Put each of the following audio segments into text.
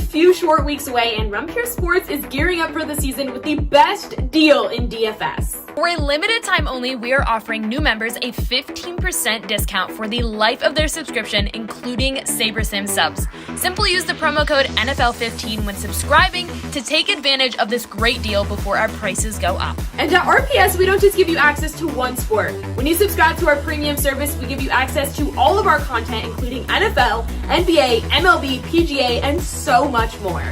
few short weeks away, and Run Pure Sports is gearing up for the season with the best deal in DFS. For a limited time only, we are offering new members a 15% discount for the life of their subscription, including Saber Sim subs. Simply use the promo code NFL15 when subscribing to take advantage of this great deal before our prices go up. And at RPS, we don't just give you access to one sport. When you subscribe to our premium service, we give you access to all of our content, including NFL, NBA, MLB, PGA, and so much more.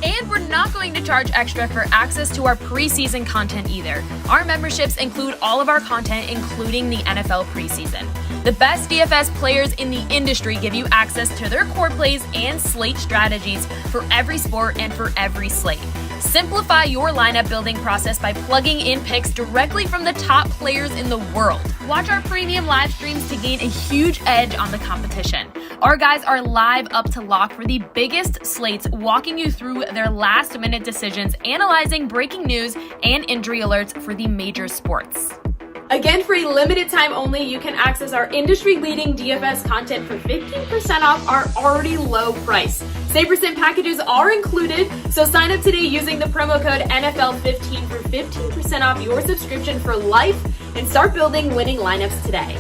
And we're not going to charge extra for access to our preseason content either. Our memberships include all of our content, including the NFL preseason. The best DFS players in the industry give you access to their core plays and slate strategies for every sport and for every slate. Simplify your lineup building process by plugging in picks directly from the top players in the world. Watch our premium live streams to gain a huge edge on the competition. Our guys are live up to lock for the biggest slates, walking you through their last-minute decisions, analyzing breaking news and injury alerts for the major sports. Again, for a limited time only, you can access our industry-leading DFS content for 15% off our already low price. SaberSim packages are included, so sign up today using the promo code NFL15 for 15% off your subscription for life and start building winning lineups today.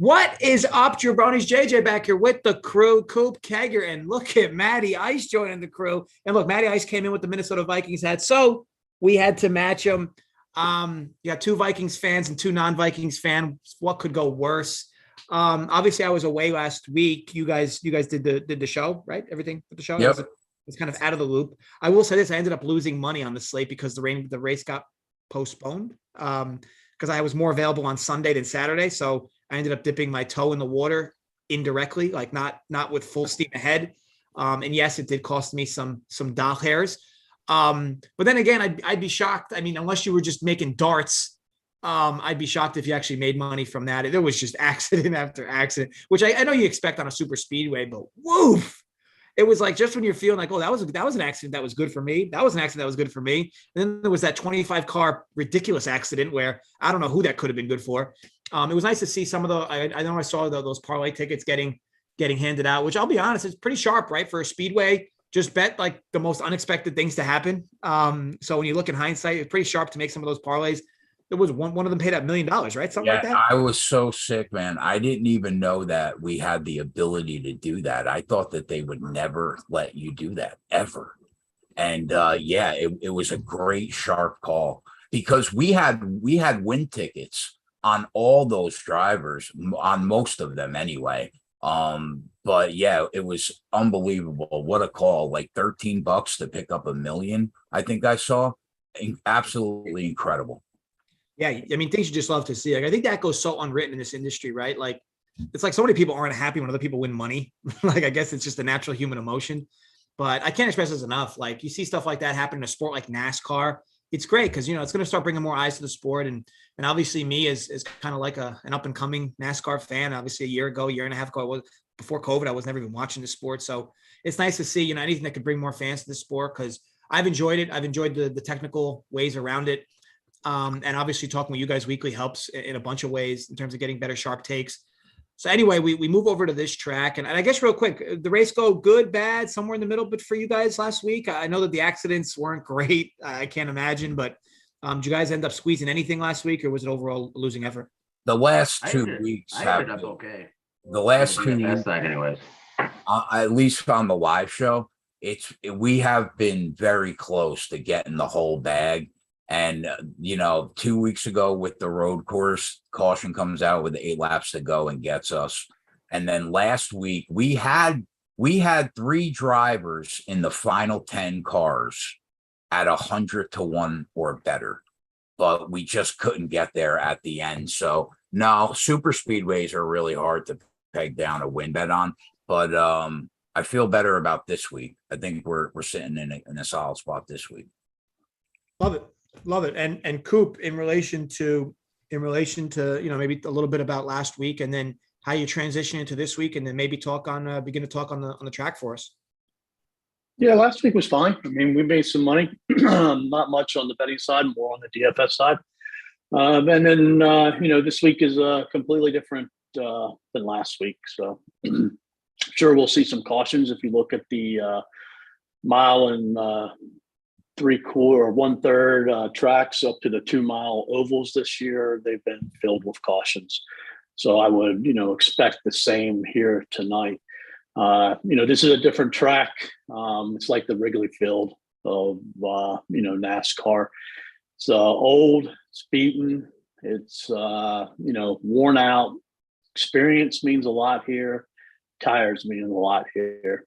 What is up, Jabronis? JJ back here with the crew, Coop, Kegger, and look at Matty Ice joining the crew. And look, Matty Ice came in with the Minnesota Vikings hat, so we had to match him. You got two Vikings fans and two non-Vikings fans. What could go worse? Obviously, I was away last week. You guys did the show, right? Everything with the show. Yep. It was kind of out of the loop. I will say this: I ended up losing money on the slate because the race got postponed. Because I was more available on Sunday than Saturday, so I ended up dipping my toe in the water indirectly, like not with full steam ahead. And yes, it did cost me some doll hairs. But then again, I'd be shocked. I mean, unless you were just making darts, I'd be shocked if you actually made money from that. There was just accident after accident, which I know you expect on a super speedway, but woof. It was like just when you're feeling like, oh, that was an accident that was good for me. That was an accident that was good for me. And then there was that 25 car ridiculous accident where I don't know who that could have been good for. It was nice to see some of the. I know I saw those parlay tickets getting handed out, which I'll be honest, it's pretty sharp, right? For a speedway, just bet like the most unexpected things to happen. So when you look in hindsight, it's pretty sharp to make some of those parlays. There was one of them paid out $1 million, right? Something like that. I was so sick, man. I didn't even know that we had the ability to do that. I thought that they would never let you do that ever. And it was a great sharp call because we had win tickets on all those drivers, on most of them anyway. But yeah, it was unbelievable. What a call. Like $13 to pick up $1 million. I think I saw. Absolutely incredible. Yeah, I mean, things you just love to see. Like, I think that goes so unwritten in this industry, right? Like, it's like so many people aren't happy when other people win money. Like, I guess it's just a natural human emotion. But I can't express this enough. Like, you see stuff like that happen in a sport like NASCAR. It's great because, it's going to start bringing more eyes to the sport. And obviously me is kind of like an up-and-coming NASCAR fan. Obviously year and a half ago, before COVID, I was never even watching the sport. So it's nice to see, anything that could bring more fans to the sport because I've enjoyed it. I've enjoyed the technical ways around it. And obviously talking with you guys weekly helps in a bunch of ways in terms of getting better sharp takes. So anyway, we move over to this track. And I guess real quick, the race go good, bad, somewhere in the middle, but for you guys last week, I know that the accidents weren't great. I can't imagine, but did you guys end up squeezing anything last week or was it overall a losing effort? The last 2 weeks have been okay. The last 2 weeks, weeks, anyways. At least on the live show, we have been very close to getting the whole bag. And, 2 weeks ago with the road course, caution comes out with 8 laps to go and gets us. And then last week we had 3 drivers in the final 10 cars at 100-1 or better, but we just couldn't get there at the end. So no, super speedways are really hard to peg down a win bet on, but I feel better about this week. I think we're sitting in a solid spot this week. Love it. Love it. And Coop, in relation to, maybe a little bit about last week and then how you transition into this week, and then maybe begin to talk on the track for us. Yeah, last week was fine. I mean, we made some money, not much on the betting side, more on the DFS side. And then, this week is completely different than last week. So sure, we'll see some cautions. If you look at the mile and 3/4 or 1/3 tracks up to the 2 mile ovals this year, they've been filled with cautions. So I would, expect the same here tonight. This is a different track. It's like the Wrigley Field of, NASCAR. It's old, it's beaten, it's, worn out. Experience means a lot here. Tires mean a lot here.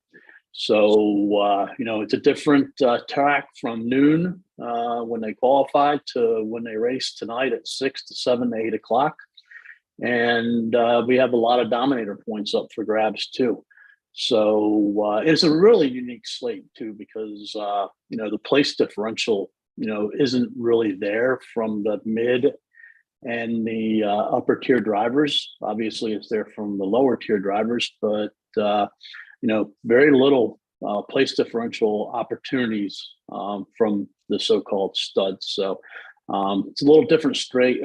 So, it's a different track from noon when they qualified to when they race tonight at 6 to 7 to 8 o'clock. And we have a lot of dominator points up for grabs too. So it's a really unique slate too, because, the place differential, isn't really there from the mid and the upper tier drivers. Obviously it's there from the lower tier drivers, but, very little place differential opportunities from the so-called studs. So it's a little different slate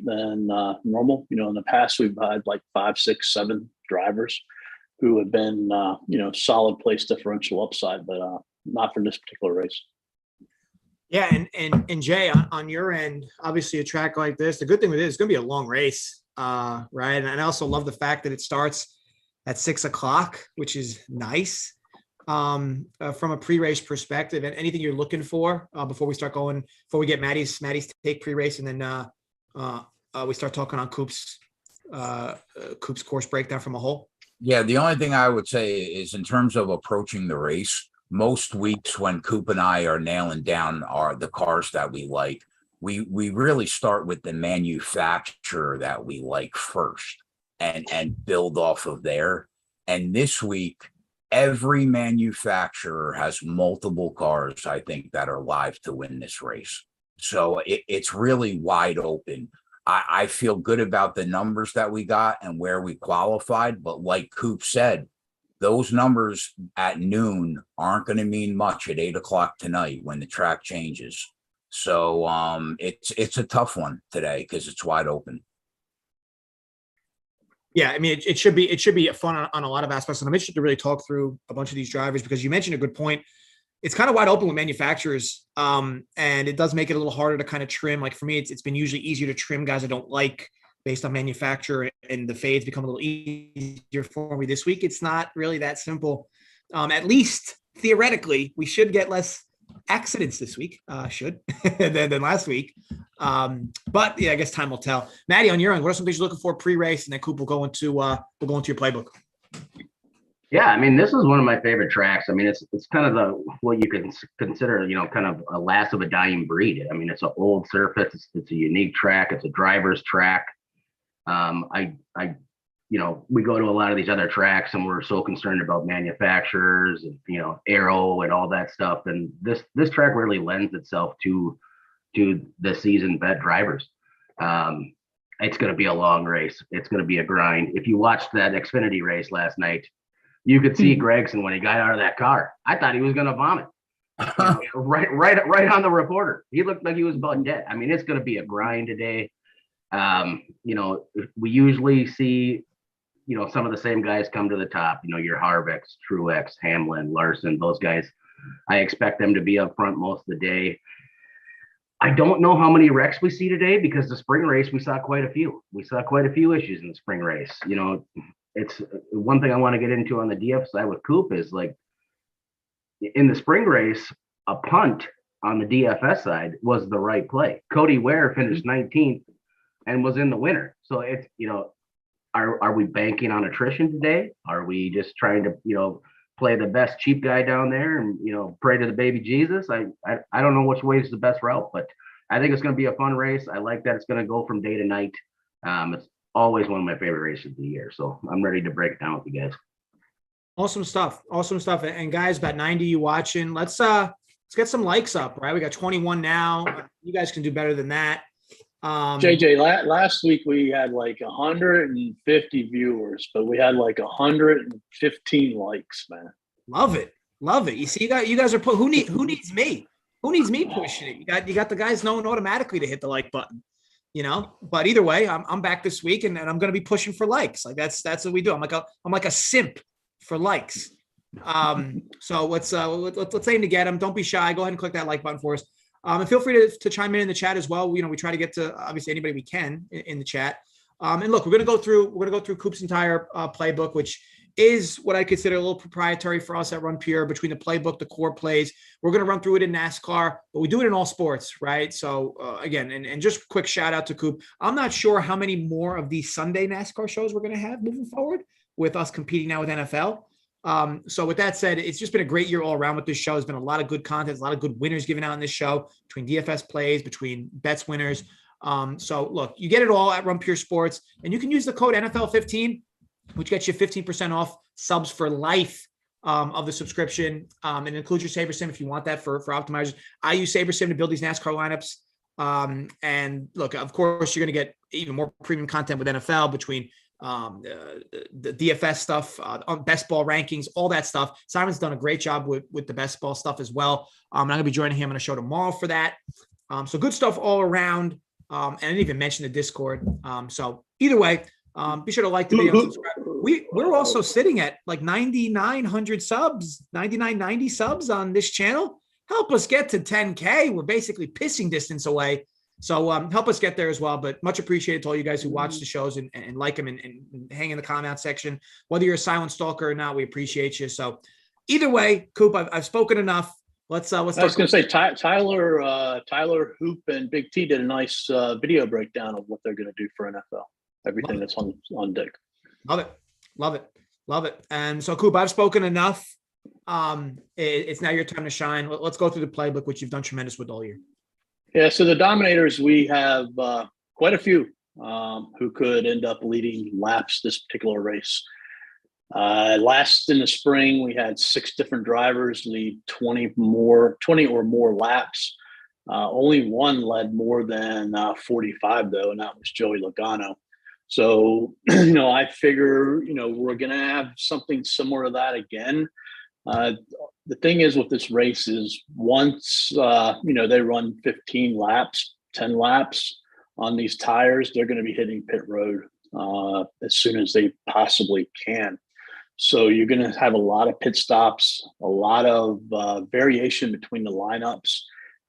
than normal. In the past, we've had like 5, 6, 7 drivers who have been, solid place differential upside, but not for this particular race. Yeah, and Jay, on your end, obviously a track like this, the good thing with it is it's going to be a long race, right? And I also love the fact that it starts at 6 o'clock, which is nice. From a pre-race perspective, and anything you're looking for before we get Maddie's take pre-race, and then we start talking on Coop's course breakdown from a whole. Yeah, the only thing I would say is in terms of approaching the race, most weeks when Coop and I are nailing down the cars that we like, we really start with the manufacturer that we like first and build off of there. And this week, every manufacturer has multiple cars, I think, that are live to win this race. So it's really wide open. I feel good about the numbers that we got and where we qualified. But like Coop said, those numbers at noon aren't going to mean much at 8 o'clock tonight when the track changes. So it's a tough one today because it's wide open. Yeah, I mean, it should be fun on a lot of aspects. And I'm interested to really talk through a bunch of these drivers because you mentioned a good point. It's kind of wide open with manufacturers, and it does make it a little harder to kind of trim. Like for me, it's been usually easier to trim guys I don't like based on manufacturer, and the fades become a little easier for me this week. It's not really that simple. At least theoretically, we should get less accidents this week, than last week. But yeah, I guess time will tell. Maddie, on your end, what are some things you're looking for pre-race? And then Coop will go into your playbook. Yeah, I mean, this is one of my favorite tracks. I mean, it's kind of what you can consider, kind of a last of a dying breed. I mean, it's an old surface. It's a unique track. It's a driver's track. We go to a lot of these other tracks and we're so concerned about manufacturers and, aero and all that stuff. And this track really lends itself to the seasoned vet drivers. It's going to be a long race. It's going to be a grind. If you watched that Xfinity race last night, you could see Gregson when he got out of that car. I thought he was going to vomit. Right on the reporter. He looked like he was about dead. I mean, it's going to be a grind today. We usually see, some of the same guys come to the top, your Harvicks, Truex, Hamlin, Larson, those guys. I expect them to be up front most of the day. I don't know how many wrecks we see today because the spring race, we saw quite a few. We saw quite a few issues in the spring race. It's one thing I want to get into on the DF side with Coop is like in the spring race, a punt on the DFS side was the right play. Cody Ware finished 19th and was in the winner. So it's, are we banking on attrition today? Are we just trying to, play the best cheap guy down there and, pray to the baby Jesus? I don't know which way is the best route, but I think it's going to be a fun race. I like that it's going to go from day to night. It's always one of my favorite races of the year. So I'm ready to break it down with you guys. Awesome stuff. And guys, about 90 you watching. Let's let's get some likes up, right? We got 21 now. You guys can do better than that. JJ, last week we had like 150 viewers, but we had like 115 likes, man. Love it. You see, you guys are who needs me? Who needs me pushing it? You got the guys knowing automatically to hit the like button, But either way, I'm back this week and I'm going to be pushing for likes. Like that's what we do. I'm like a simp for likes. So let's aim to get them. Don't be shy. Go ahead and click that like button for us. And feel free to chime in the chat as well. We try to get to obviously anybody we can in the chat. And look, we're going to go through Coop's entire playbook, which is what I consider a little proprietary for us at Run Pure. Between the playbook, the core plays, we're going to run through it in NASCAR, but we do it in all sports, right? So again, and just quick shout out to Coop. I'm not sure how many more of these Sunday NASCAR shows we're going to have moving forward with us competing now with NFL. So with that said, it's just been a great year all around with this show. There's been a lot of good content, a lot of good winners given out in this show, between DFS plays, between bets winners. So look, you get it all at Run Pure Sports, and you can use the code NFL15, which gets you 15% off subs for life of the subscription. And it includes your Saber Sim if you want that for optimizers. I use Saber Sim to build these NASCAR lineups. And look, of course, you're going to get even more premium content with NFL between the DFS stuff, best ball rankings, all that stuff. Simon's done a great job with the best ball stuff as well. I'm going to be joining him on a show tomorrow for that. So good stuff all around. And I didn't even mention the Discord. So either way, be sure to like the video and subscribe. We're also sitting at like 9,900 subs, 9,990 subs on this channel. Help us get to 10K. We're basically pissing distance away. So help us get there as well. But much appreciated to all you guys who watch the shows and like them and hang in the comment section. Whether you're a silent stalker or not, we appreciate you. So either way, Coop, I've spoken enough. Let's I was going to say Tyler Hoop and Big T did a nice video breakdown of what they're going to do for NFL. Everything that's on deck. Love it. And so, Coop, I've spoken enough. It's now your time to shine. Let's go through the playbook, which you've done tremendous with all year. Yeah, so the dominators, we have quite a few who could end up leading laps this particular race. Last in the spring, we had 6 different drivers lead 20 or more laps. Only one led more than 45, though, and that was Joey Logano. So, I figure, we're going to have something similar to that again. The thing is with this race is once, they run 15 laps, 10 laps on these tires, they're going to be hitting pit road as soon as they possibly can. So you're going to have a lot of pit stops, a lot of variation between the lineups.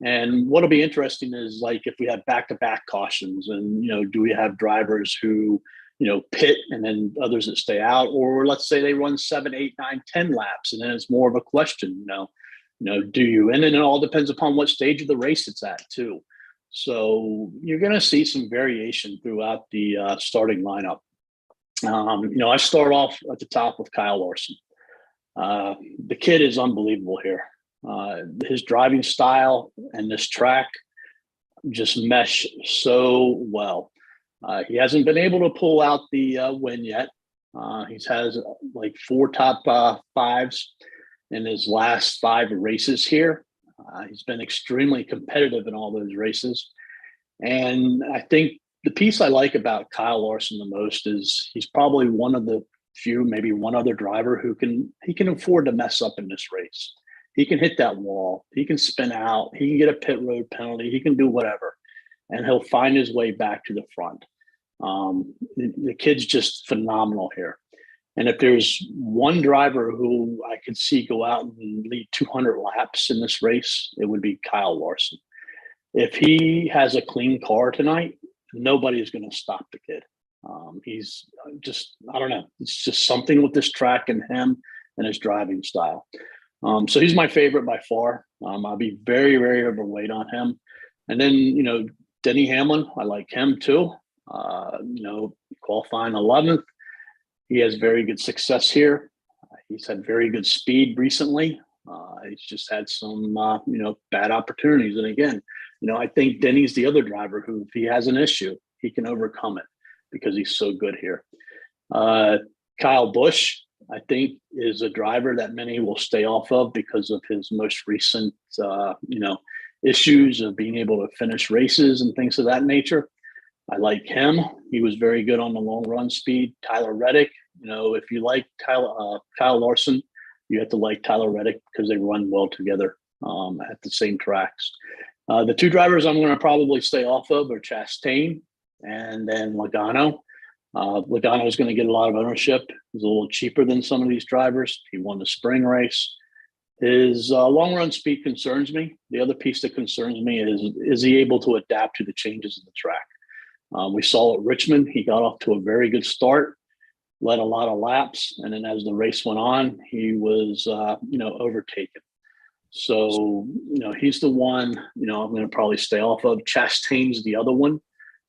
And what'll be interesting is like if we have back-to-back cautions and, do we have drivers who, pit and then others that stay out, or let's say they run 7, 8, 9, 10 laps. And then it's more of a question, do you, and then it all depends upon what stage of the race it's at too. So you're going to see some variation throughout the starting lineup. I start off at the top with Kyle Larson. The kid is unbelievable here. His driving style and this track just mesh so well. He hasn't been able to pull out the win yet. He's has like 4 top 5s in his last 5 races here. He's been extremely competitive in all those races. And I think the piece I like about Kyle Larson the most is he's probably one of the few, maybe one other driver who he can afford to mess up in this race. He can hit that wall. He can spin out. He can get a pit road penalty. He can do whatever, and he'll find his way back to the front. The kid's just phenomenal here. And if there's one driver who I could see go out and lead 200 laps in this race, it would be Kyle Larson. If he has a clean car tonight, nobody is going to stop the kid. He's just, I don't know. It's just something with this track and him and his driving style. So he's my favorite by far. I'll be very, very overweight on him. And then, Denny Hamlin, I like him too. Qualifying 11th. He has very good success here. He's had very good speed recently. He's just had some, bad opportunities. And again, I think Denny's the other driver who, if he has an issue, he can overcome it because he's so good here. Kyle Busch, I think, is a driver that many will stay off of because of his most recent, issues of being able to finish races and things of that nature. I like him. He was very good on the long run speed. Tyler Reddick, if you like Kyle Larson, you have to like Tyler Reddick because they run well together at the same tracks. The two drivers I'm going to probably stay off of are Chastain and then Logano. Logano is going to get a lot of ownership. He's a little cheaper than some of these drivers. He won the spring race. His long run speed concerns me. The other piece that concerns me is he able to adapt to the changes in the track? We saw at Richmond, he got off to a very good start, led a lot of laps, and then as the race went on, he was overtaken. So he's the one I'm going to probably stay off of. Chastain's the other one.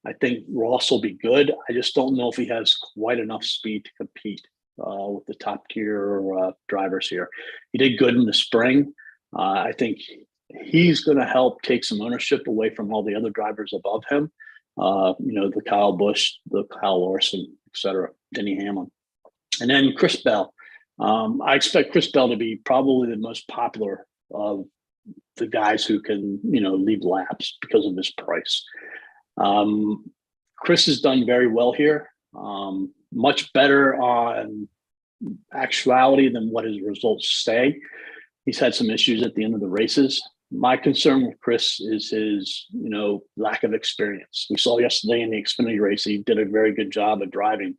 I think Ross will be good. I just don't know if he has quite enough speed to compete with the top tier drivers here. He did good in the spring. I think he's going to help take some ownership away from all the other drivers above him. The Kyle Busch, the Kyle Larson, etc., Denny Hamlin. And then Chris Bell. I expect Chris Bell to be probably the most popular of the guys who can, lead laps because of his price. Chris has done very well here, much better on actuality than what his results say. He's had some issues at the end of the races. My concern with Chris is his, lack of experience. We saw yesterday in the Xfinity race, he did a very good job of driving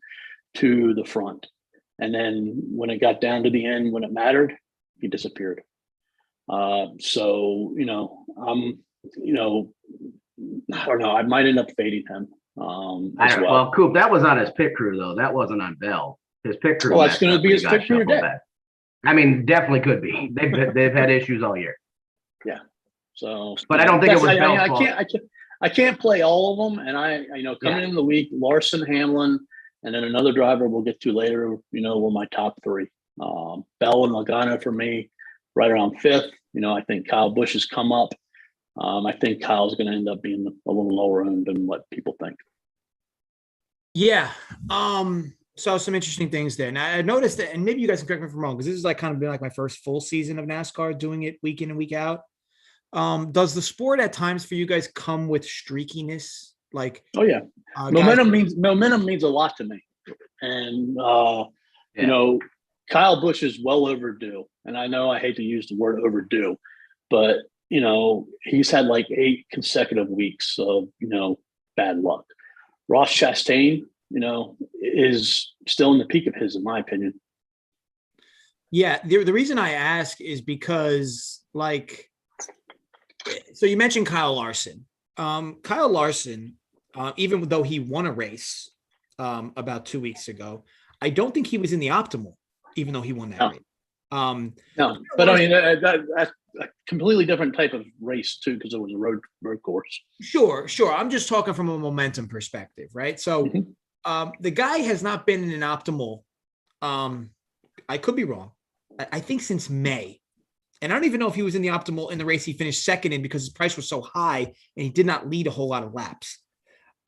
to the front. And then when it got down to the end, when it mattered, he disappeared. I don't know. I might end up fading him. Well, Coop, that was on his pit crew, though. That wasn't on Bell. His pit crew. Well, it's going to be his pit crew today. I mean, definitely could be. They've had issues all year. Yeah. So, but I don't think it was Bell's fault. I can't play all of them. And coming in the week, Larson, Hamlin, and then another driver we'll get to later. Were my top three. Bell and Logano for me, right around fifth. I think Kyle Busch has come up. I think Kyle's going to end up being a little lower end than what people think. Yeah. So some interesting things there. Now I noticed that, and maybe you guys can correct me if I'm wrong, because this is kind of been my first full season of NASCAR, doing it week in and week out. Does the sport at times for you guys come with streakiness? Oh yeah, momentum means a lot to me, and Kyle Busch is well overdue. And I know I hate to use the word overdue, but he's had 8 consecutive weeks of bad luck. Ross Chastain, is still in the peak of his, in my opinion. Yeah, the reason I ask is because, so you mentioned Kyle Larson. Kyle Larson, even though he won a race about 2 weeks ago, I don't think he was in the optimal, even though he won that race. No, but I mean, that's a completely different type of race too, because it was a road course. Sure. I'm just talking from a momentum perspective, right? So the guy has not been in an optimal, I could be wrong, I think since May. And I don't even know if he was in the optimal in the race he finished second in, because his price was so high and he did not lead a whole lot of laps.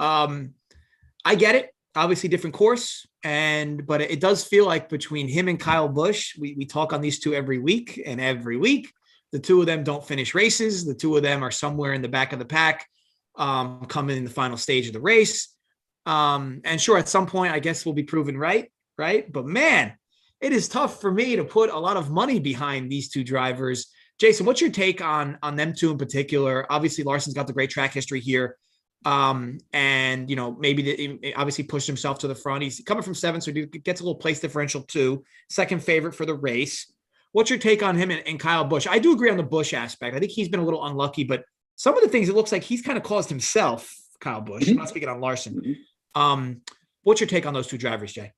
I get it. Obviously different course. But it does feel like between him and Kyle Busch, we talk on these two every week, and every week the two of them don't finish races. The two of them are somewhere in the back of the pack, coming in the final stage of the race. And sure, at some point, I guess we'll be proven right. But man, it is tough for me to put a lot of money behind these two drivers. Jason, what's your take on them two in particular? Obviously, Larson's got the great track history here. And maybe obviously pushed himself to the front. He's coming from 7th, so he gets a little place differential too. Second favorite for the race. What's your take on him and Kyle Busch? I do agree on the Busch aspect. I think he's been a little unlucky, but some of the things it looks like he's kind of caused himself, Kyle Busch. I'm not speaking on Larson. What's your take on those two drivers, Jay?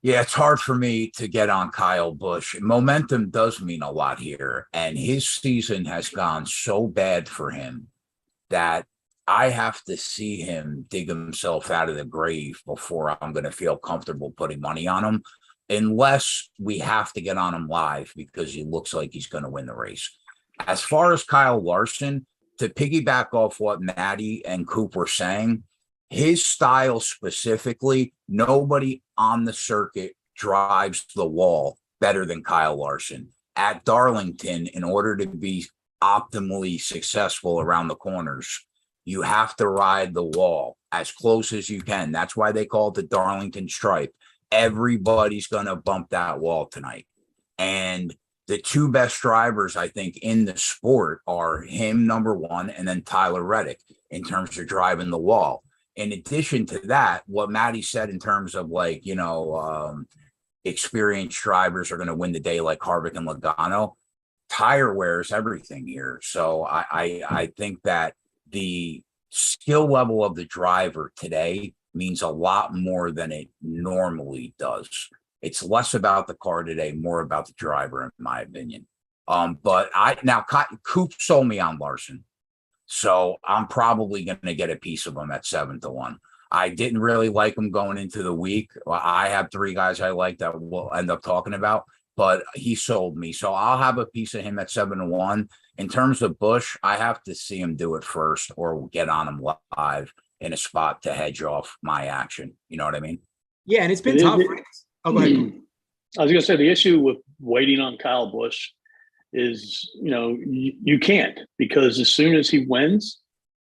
Yeah, it's hard for me to get on Kyle Busch. Momentum does mean a lot here, and his season has gone so bad for him that I have to see him dig himself out of the grave before I'm going to feel comfortable putting money on him, unless we have to get on him live because he looks like he's going to win the race. As far as Kyle Larson, to piggyback off what Maddie and Coop were saying, his style specifically, nobody on the circuit drives the wall better than Kyle Larson. At Darlington, in order to be optimally successful around the corners, you have to ride the wall as close as you can. That's why they call it the Darlington stripe. Everybody's going to bump that wall tonight. And the two best drivers, I think, in the sport are him, number one, and then Tyler Reddick in terms of driving the wall. In addition to that, what Maddie said in terms of like, experienced drivers are going to win the day like Harvick and Logano, tire wear is everything here. So I think that the skill level of the driver today means a lot more than it normally does. It's less about the car today, more about the driver, in my opinion. But Coop sold me on Larson, so I'm probably going to get a piece of him at 7-1. I didn't really like him going into the week. I have 3 guys I like that we'll end up talking about, but he sold me, so I'll have a piece of him at 7-1. In terms of Busch, I have to see him do it first, or get on him live in a spot to hedge off my action. You know what I mean? Yeah, and it's been tough. Oh, go ahead. I was going to say the issue with waiting on Kyle Busch is, you can't, because as soon as he wins,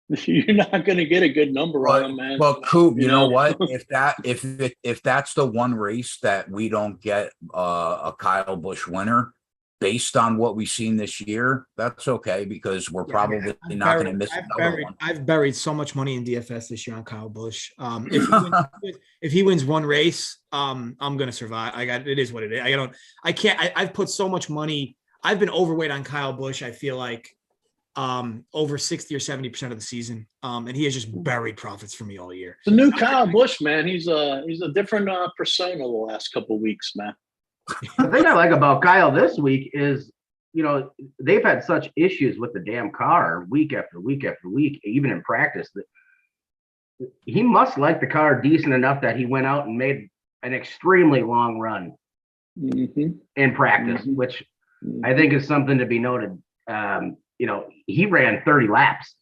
you're not going to get a good number on him, man. Well, Coop, you know what? If that's the one race that we don't get a Kyle Busch winner, based on what we've seen this year, that's okay, because we're probably not going to miss another one. I've buried so much money in DFS this year on Kyle Busch. If he wins one race, I'm going to survive. It is what it is. I've put so much money. I've been overweight on Kyle Busch, I feel like, over 60 or 70% of the season. And he has just buried profits for me all year. The new Kyle Busch, man, he's a different persona the last couple of weeks, man. The thing I like about Kyle this week is, they've had such issues with the damn car week after week after week, even in practice, that he must like the car decent enough that he went out and made an extremely long run in practice, which I think is something to be noted. He ran 30 laps.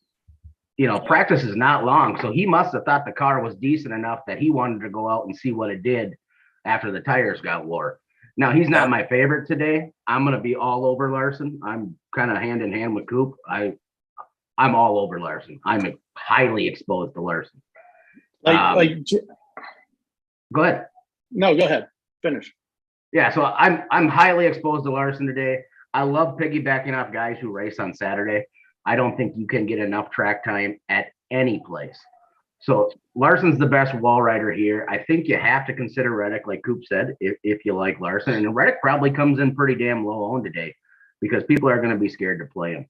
Practice is not long, so he must have thought the car was decent enough that he wanted to go out and see what it did after the tires got wore. Now, he's not my favorite today. I'm going to be all over Larson. I'm kind of hand in hand with Coop. I'm all over Larson. I'm highly exposed to Larson. Go ahead. No, go ahead. Finish. Yeah, so I'm highly exposed to Larson today. I love piggybacking off guys who race on Saturday. I don't think you can get enough track time at any place. So Larson's the best wall rider here. I think you have to consider Reddick, like Coop said, if you like Larson. And Reddick probably comes in pretty damn low owned today, because people are going to be scared to play him.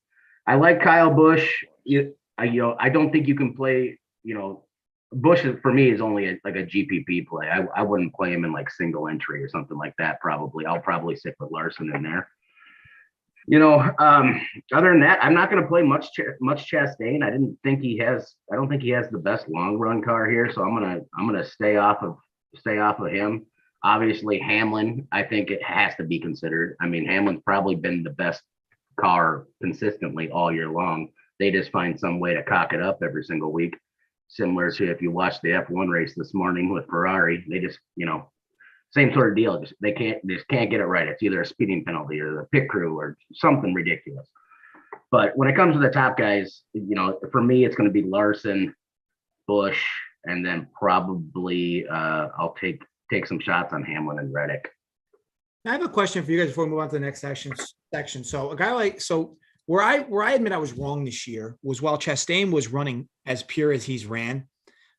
I like Kyle Busch. I don't think you can play, Busch for me is only like a GPP play. I wouldn't play him in like single entry or something like that. Probably. I'll probably stick with Larson in there. Other than that, I'm not going to play much Chastain. I don't think he has the best long run car here, so I'm gonna stay off of him. Obviously, Hamlin, I think it has to be considered. I mean, Hamlin's probably been the best car consistently all year long. They just find some way to cock it up every single week, similar to if you watched the F1 race this morning with Ferrari. They just, same sort of deal. They just can't get it right. It's either a speeding penalty or the pit crew or something ridiculous. But when it comes to the top guys, for me, it's going to be Larson, Busch, and then probably I'll take some shots on Hamlin and Reddick. I have a question for you guys before we move on to the next section. So a guy where I admit I was wrong this year was while Chastain was running as pure as he's ran,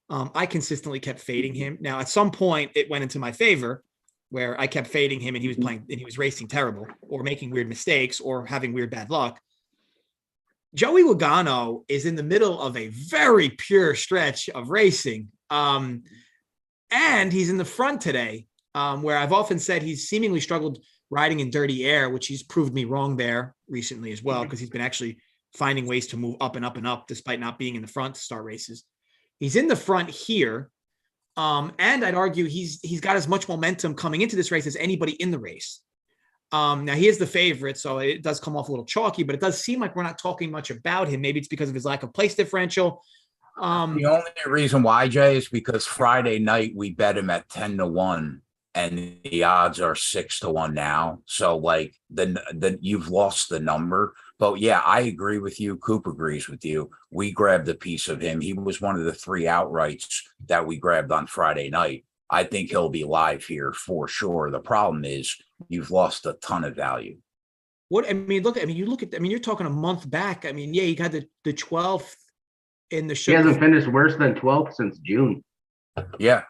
I consistently kept fading him. Now, at some point, it went into my favor, where I kept fading him, and he was playing, and he was racing terrible, or making weird mistakes, or having weird bad luck. Joey Logano is in the middle of a very pure stretch of racing, and he's in the front today, where I've often said he's seemingly struggled riding in dirty air, which he's proved me wrong there recently as well, because he's been actually finding ways to move up and up and up, despite not being in the front to start races. He's in the front here. And I'd argue he's got as much momentum coming into this race as anybody in the race. Now he is the favorite, so it does come off a little chalky, but it does seem like we're not talking much about him. Maybe it's because of his lack of place differential. The only reason why, Jay, is because Friday night we bet him at 10-1 and the odds are 6-1 now. So like the you've lost the number. But yeah, I agree with you. Coop agrees with you. We grabbed a piece of him. He was one of the 3 outrights that we grabbed on Friday night. I think he'll be live here for sure. The problem is you've lost a ton of value. What I mean, look, I mean, you look at, I mean, you're talking a month back. I mean, yeah, you got the 12th in the show. He hasn't finished worse than 12th since June. Yeah.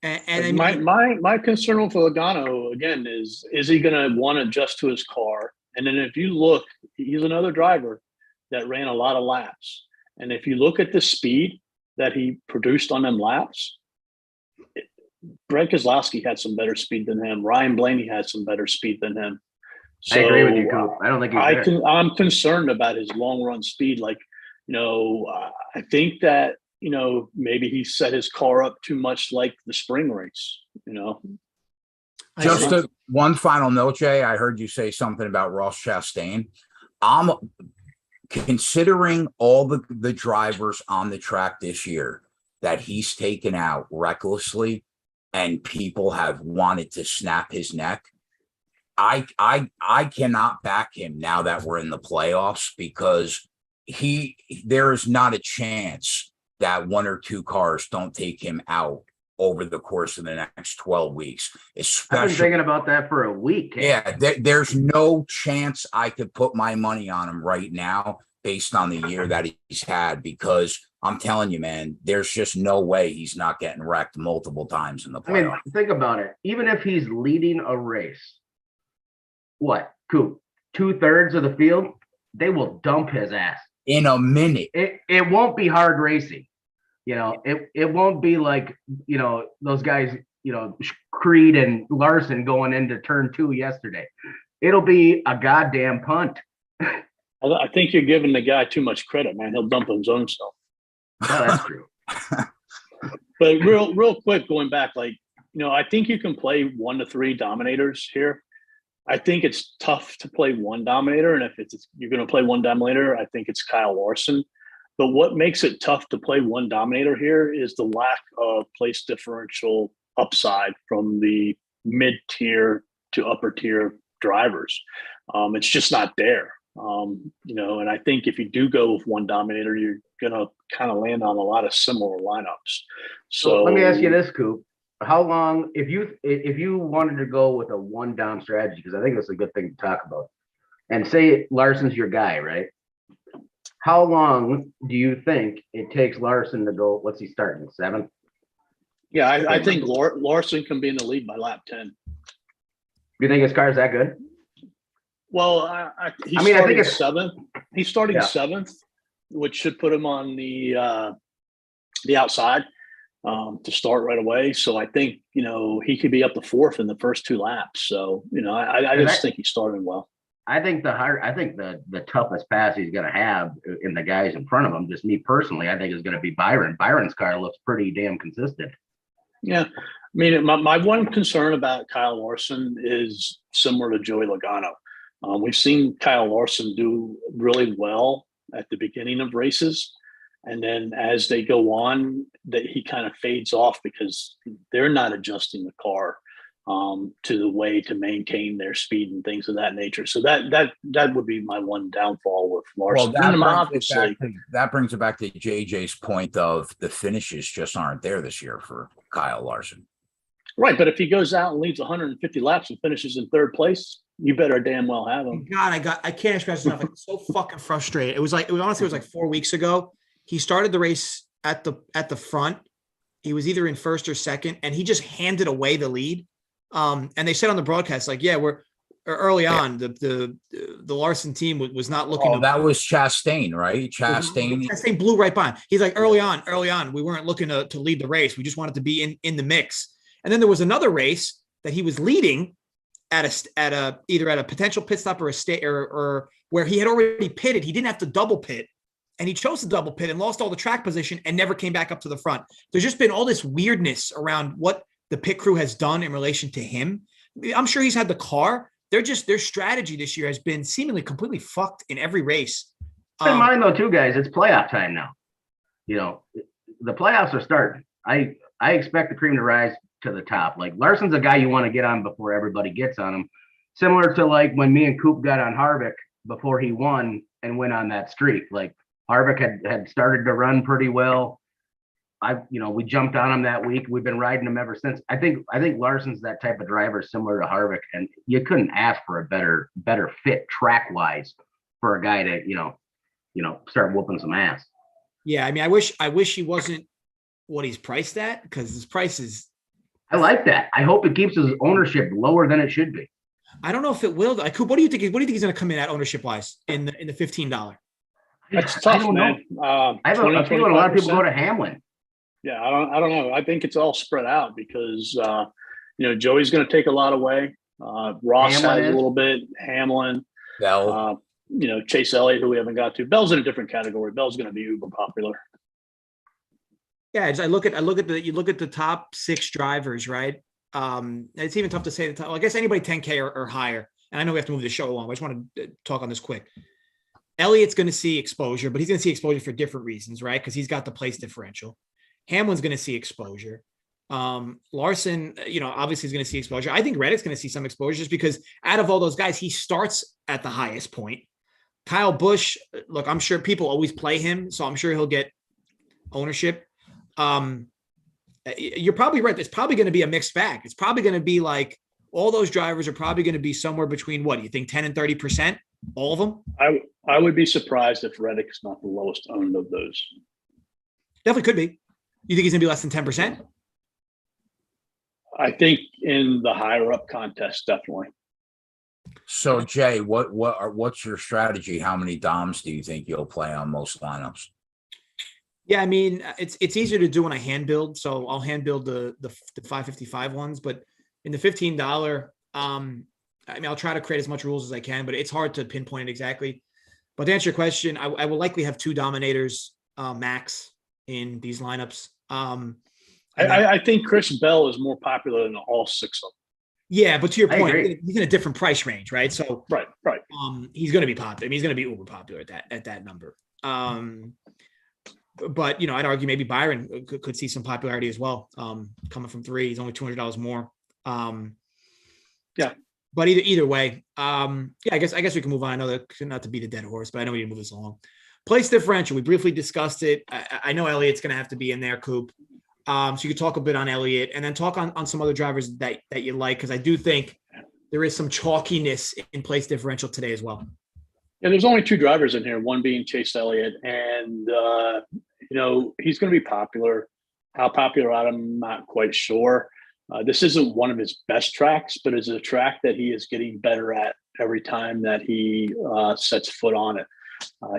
And I mean, my concern with Logano again is he going to want to adjust to his car? And then if you look, he's another driver that ran a lot of laps. And if you look at the speed that he produced on them laps, Brett Keselowski had some better speed than him. Ryan Blaney had some better speed than him. So, I agree with you, Coop. I don't think he's I'm concerned about his long run speed. Like, I think that, maybe he set his car up too much like the spring race, Just one final note, Jay. I heard you say something about Ross Chastain. I'm considering all the drivers on the track this year that he's taken out recklessly and people have wanted to snap his neck. I cannot back him now that we're in the playoffs because there is not a chance that 1 or 2 cars don't take him out over the course of the next 12 weeks. I've been thinking about that for a week. Yeah, there's no chance I could put my money on him right now based on the year that he's had, because I'm telling you, man, there's just no way he's not getting wrecked multiple times in the playoffs. I mean, think about it. Even if he's leading a race, what, Coop, 2/3 of the field, they will dump his ass in a minute. It won't be hard racing. It won't be like, those guys, Creed and Larson going into turn 2 yesterday. It'll be a goddamn punt. I think you're giving the guy too much credit, man. He'll dump his own stuff. Oh, that's true. But real quick, going back, I think you can play 1 to 3 dominators here. I think it's tough to play one dominator. And if you're going to play one dominator, I think it's Kyle Larson. But what makes it tough to play one dominator here is the lack of place differential upside from the mid-tier to upper-tier drivers. It's just not there. And I think if you do go with one dominator, you're going to kind of land on a lot of similar lineups. So let me ask you this, Coop. How long, if you wanted to go with a one down strategy, because I think that's a good thing to talk about, and say Larson's your guy, right? How long do you think it takes Larson to go? What's he starting? 7th? Yeah, I think Larson can be in the lead by lap 10. You think his car is that good? Well, I think it's 7th. He's starting 7th, which should put him on the outside to start right away. So I think he could be up to 4th in the first 2 laps. So I just think he's starting well. I think the toughest pass he's going to have in the guys in front of him, just me personally, I think is going to be Byron. Byron's car looks pretty damn consistent. Yeah. I mean, my one concern about Kyle Larson is similar to Joey Logano. We've seen Kyle Larson do really well at the beginning of races. And then as they go on, that he kind of fades off because they're not adjusting the car to the way to maintain their speed and things of that nature. So that would be my one downfall with Larson. Well, that brings it back to JJ's point of the finishes just aren't there this year for Kyle Larson. Right, but if he goes out and leads 150 laps and finishes in 3rd place, you better damn well have him. God, I can't express enough. I'm so fucking frustrated. It was honestly like 4 weeks ago. He started the race at the front. He was either in 1st or 2nd, and he just handed away the lead. And they said on the broadcast, we're early on. The Larson team was not looking. Oh, that was Chastain, right? Chastain blew right by him. He's like, early on, we weren't looking to lead the race. We just wanted to be in the mix. And then there was another race that he was leading at either at a potential pit stop or or where he had already pitted. He didn't have to double pit. And he chose to double pit and lost all the track position and never came back up to the front. There's just been all this weirdness around what the pit crew has done in relation to him. I'm sure he's had the car. Their strategy this year has been seemingly completely fucked in every race. Keep in mind though, too, guys, it's playoff time now. The playoffs are starting. I expect the cream to rise. to the top. Like Larson's a guy you want to get on before everybody gets on him. Similar to like when me and Coop got on Harvick before he won and went on that streak. Like Harvick had started to run pretty well. We jumped on him that week. We've been riding him ever since. I think Larson's that type of driver similar to Harvick, and you couldn't ask for a better fit track wise for a guy to, start whooping some ass. Yeah. I mean, I wish he wasn't what he's priced at, because his price is. I like that. I hope it keeps his ownership lower than it should be. I don't know if it will. Coop, what do you think he's going to come in at ownership wise in the $15? That's tough, I don't man. know. I have a feeling a lot of people go to Hamlin. Yeah, I don't know. I think it's all spread out because Joey's going to take a lot away. Ross has a little bit. Hamlin, Bell. Chase Elliott, who we haven't got to. Bell's in a different category. Bell's going to be uber popular. Yeah, I look at the top 6 drivers, right? It's even tough to say the top. Well, I guess anybody 10K or higher. And I know we have to move the show along. I just want to talk on this quick. Elliott's going to see exposure, but he's going to see exposure for different reasons, right? Because he's got the place differential. Hamlin's going to see exposure. Larson, obviously is going to see exposure. I think Reddick's going to see some exposure just because out of all those guys, he starts at the highest point. Kyle Busch, look, I'm sure people always play him, so I'm sure he'll get ownership. You're probably right. It's probably going to be a mixed bag. It's probably going to be like all those drivers are probably going to be somewhere between what do you think, 10 and 30%? All of them? I would be surprised if Reddick's not the lowest owned of those. Definitely could be. You think he's going to be less than 10%? I think in the higher up contest, definitely. So Jay, what's your strategy? How many DOMs do you think you'll play on most lineups? Yeah, I mean, it's easier to do when I hand build. So I'll hand build the 555 ones, but in the $15, I'll try to create as much rules as I can, but it's hard to pinpoint it exactly. But to answer your question, I will likely have 2 dominators max in these lineups. I think Chris Bell is more popular than all 6 of them. Yeah, but to your point, he's in a different price range, right? So right. He's going to be popular. I mean, he's going to be uber popular at that number. But I'd argue maybe Byron could see some popularity as well. Coming from 3, he's only $200 more. Yeah. But either way, I guess we can move on. I know that not to beat a dead horse, but I know we need to move this along. Place differential. We briefly discussed it. I know Elliott's going to have to be in there, Coop. So you could talk a bit on Elliott and then talk on some other drivers that you like, because I do think there is some chalkiness in place differential today as well. Yeah, there's only 2 drivers in here, one being Chase Elliott, and he's going to be popular. How popular I'm not quite sure. This isn't one of his best tracks, but it's a track that he is getting better at every time that he sets foot on it.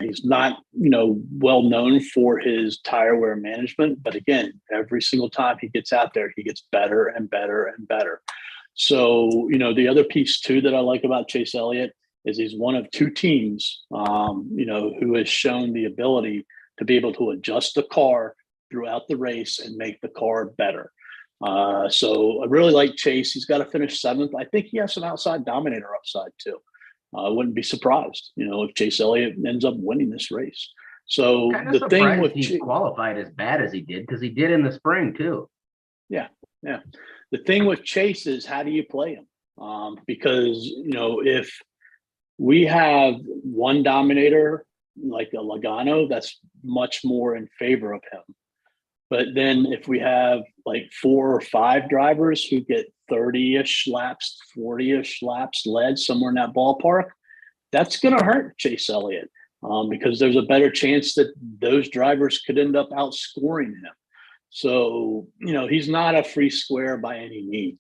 He's not, well known for his tire wear management, but again, every single time he gets out there, he gets better and better and better. So, the other piece too that I like about Chase Elliott is he's one of 2 teams, who has shown the ability to be able to adjust the car throughout the race and make the car better. So I really like Chase. He's got to finish 7th. I think he has some outside dominator upside too. I wouldn't be surprised, if Chase Elliott ends up winning this race. So the thing with he qualified as bad as he did, because he did in the spring too. Yeah. The thing with Chase is how do you play him? Because if we have one dominator like a Logano, that's much more in favor of him. But then if we have like 4 or 5 drivers who get 30-ish laps, 40-ish laps led somewhere in that ballpark, that's going to hurt Chase Elliott because there's a better chance that those drivers could end up outscoring him. So, he's not a free square by any means.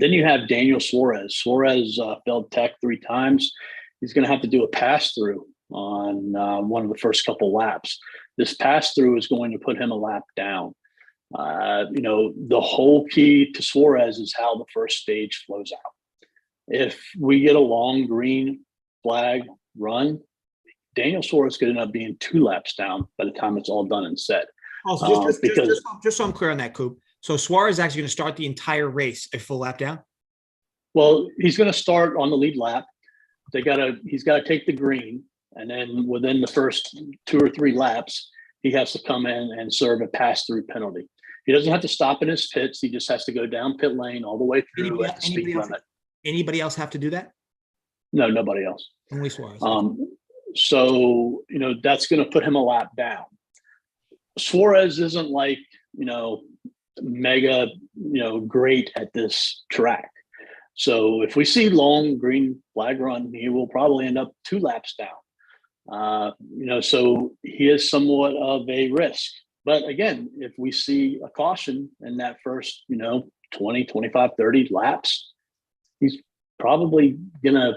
Then you have Daniel Suarez. Suarez failed tech 3 times. He's going to have to do a pass-through on one of the first couple laps. This pass-through is going to put him a lap down. The whole key to Suarez is how the first stage flows out. If we get a long green flag run, Daniel Suarez could end up being 2 laps down by the time it's all done and said. Also, just so I'm clear on that, Coop. So Suarez is actually going to start the entire race a full lap down? Well, he's going to start on the lead lap. He's got to take the green. And then within the first 2 or 3 laps, he has to come in and serve a pass-through penalty. He doesn't have to stop in his pits. He just has to go down pit lane all the way through at the speed limit. Anybody else have to do that? No, nobody else. Only Suarez. So, that's going to put him a lap down. Suarez isn't like, mega, great at this track. So if we see long green flag run, he will probably end up 2 laps down. So he is somewhat of a risk. But again, if we see a caution in that first, 20, 25, 30 laps, he's probably going to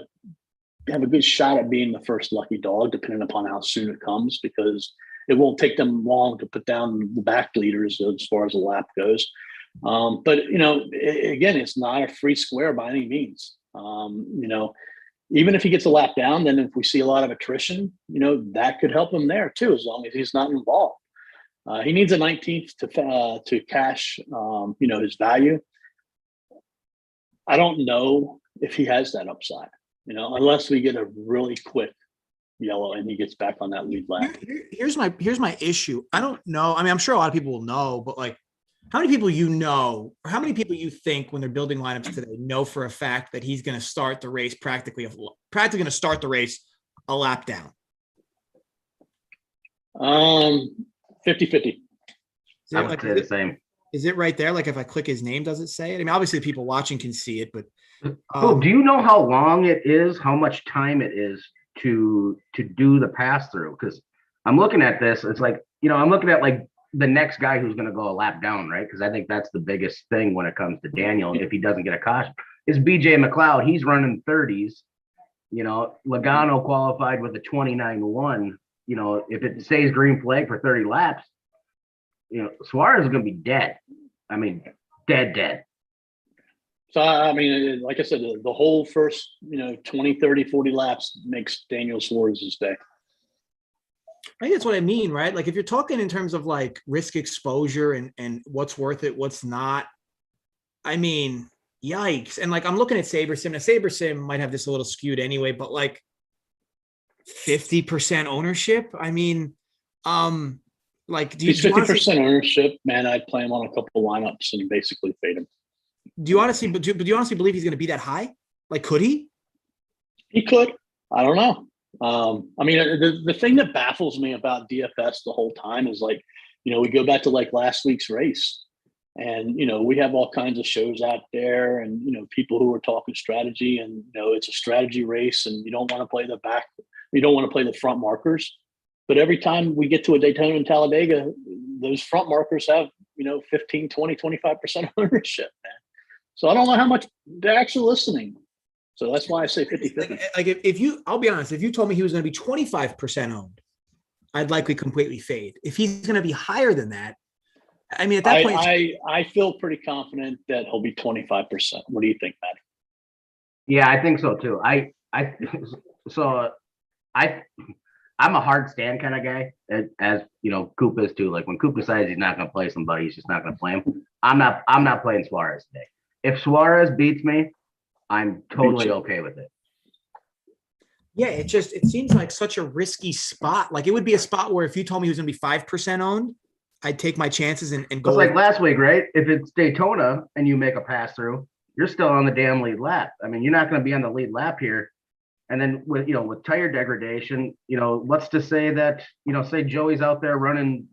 have a good shot at being the first lucky dog, depending upon how soon it comes, because it won't take them long to put down the back leaders as far as the lap goes. But, again, it's not a free square by any means. Even if he gets a lap down, then if we see a lot of attrition, that could help him there too, as long as he's not involved. He needs a 19th to cash, his value. I don't know if he has that upside, unless we get a really quick yellow and he gets back on that lead lap. Here's my issue. I don't know. I mean, I'm sure a lot of people will know, but like, how many people or how many people you think when they're building lineups today know for a fact that he's going to start the race practically going to start the race a lap down? 50-50. I would say the same. Is it right there? Like if I click his name, does it say it? I mean, obviously people watching can see it, but do you know how long it is, how much time it is to do the pass through? Because I'm looking at this, it's like, I'm looking at like the next guy who's going to go a lap down, right? Because I think that's the biggest thing when it comes to Daniel. If he doesn't get a caution, is BJ McLeod. He's running 30s. Logano qualified with a 29-1. If it stays green flag for 30 laps, Suarez is going to be dead. I mean, dead. So, I mean, like I said, the whole first, 20, 30, 40 laps makes Daniel Suarez's day. I think that's what I mean, right? Like if you're talking in terms of like risk exposure and what's worth it, what's not, I mean, yikes. And like, I'm looking at Saber Sim. Now, Saber Sim might have this a little skewed anyway, but like 50% ownership. I mean, like, do you 50% ownership, man, I'd play him on a couple lineups and basically fade him. Do you honestly believe he's going to be that high? Like, could he? He could. I don't know. I mean, the thing that baffles me about DFS the whole time is like, we go back to like last week's race and, we have all kinds of shows out there and, people who are talking strategy and, it's a strategy race and you don't want to play the back. You don't want to play the front markers. But every time we get to a Daytona and Talladega, those front markers have, 15, 20, 25% ownership, man. So I don't know how much they're actually listening. So that's why I say 50-50. Like if I'll be honest, if you told me he was going to be 25% owned, I'd likely completely fade. If he's going to be higher than that, I mean, at that point, I feel pretty confident that he'll be 25%. What do you think, Matt? Yeah, I think so too. I'm a hard stand kind of guy, as Coop is too. Like when Coop decides he's not going to play somebody, he's just not going to play him. I'm not playing Suarez today. If Suarez beats me, I'm totally okay with it. Yeah, it seems like such a risky spot. Like it would be a spot where if you told me he was going to be 5% owned, I'd take my chances and go. It's like last week, right? If it's Daytona and you make a pass through, you're still on the damn lead lap. I mean, you're not going to be on the lead lap here. And then with tire degradation, let's just say that, say Joey's out there running,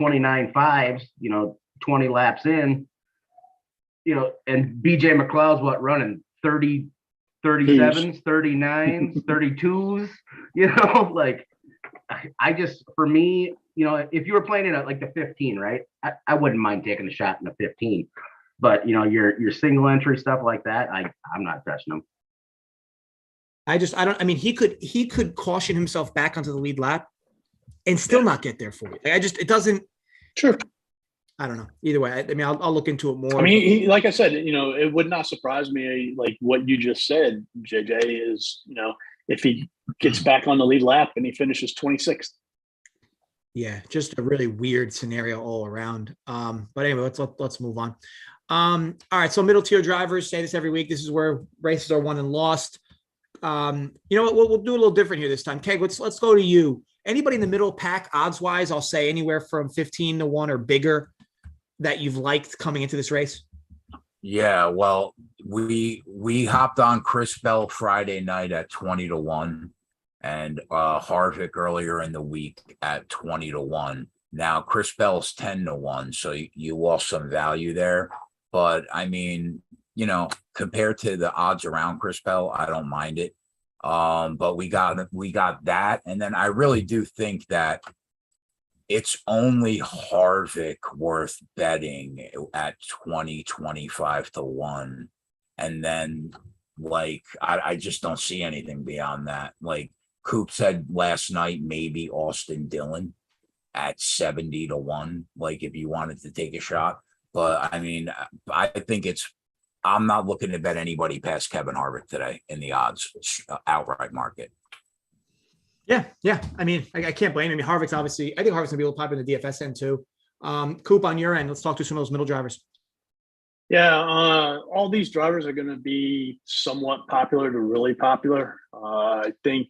29.5s, 20 laps in, and BJ McLeod's running 30, 37s, 39s, 32s, like for me, if you were playing it at like the 15, right? I wouldn't mind taking a shot in the 15, but your single entry stuff like that, I'm not touching them. He could caution himself back onto the lead lap and still not get there for you. It doesn't. Sure. I don't know. Either way, I'll look into it more. I mean, like I said, it would not surprise me, like what you just said, JJ, is, if he gets back on the lead lap and he finishes 26th. Yeah, just a really weird scenario all around. But anyway, let's move on. All right, so middle tier drivers, say this every week. This is where races are won and lost. You know what? We'll do a little different here this time. Keg, let's go to you. Anybody in the middle pack, odds wise, I'll say anywhere from 15 to 1 or bigger. that you've liked coming into this race? Yeah, well, we hopped on Chris Bell Friday night at 20-1 and Harvick earlier in the week at 20-1. Now Chris Bell's 10-1, so you lost some value there. But I mean, you know, compared to the odds around Chris Bell, I don't mind it. But we got that, and then I really do think that it's only Harvick worth betting at 20-25-1. And then like I just don't see anything beyond that. Like Coop said last night, maybe Austin Dillon at 70-1, like if you wanted to take a shot. But I mean, I think I'm not looking to bet anybody past Kevin Harvick today in the odds outright market. Yeah. I mean, I can't blame him. I mean, Harvick's obviously, I think Harvick's gonna be able to pop in the DFS end too. Coop, on your end, let's talk to some of those middle drivers. Yeah, all these drivers are going to be somewhat popular to really popular. I think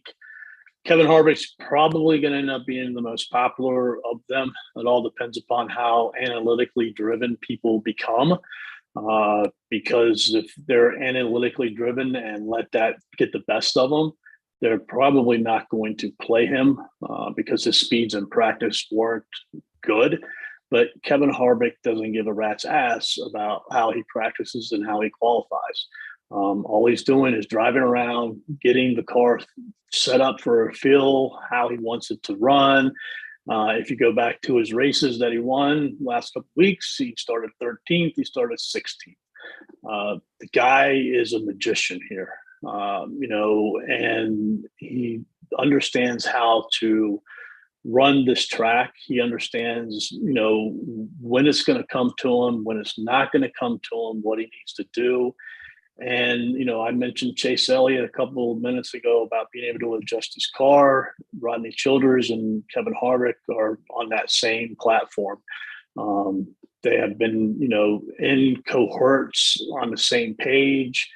Kevin Harvick's probably going to end up being the most popular of them. It all depends upon how analytically driven people become. Because if they're analytically driven and let that get the best of them, they're probably not going to play him because his speeds in practice weren't good. But Kevin Harvick doesn't give a rat's ass about how he practices and how he qualifies. All he's doing is driving around, getting the car set up for a feel, how he wants it to run. If you go back to his races that he won last couple of weeks, he started 13th, he started 16th. The guy is a magician here, and he understands how to run this track. He understands, when it's going to come to him, when it's not going to come to him, what he needs to do. And, I mentioned Chase Elliott a couple of minutes ago about being able to adjust his car. Rodney Childers and Kevin Harvick are on that same platform. They have been, in cohorts on the same page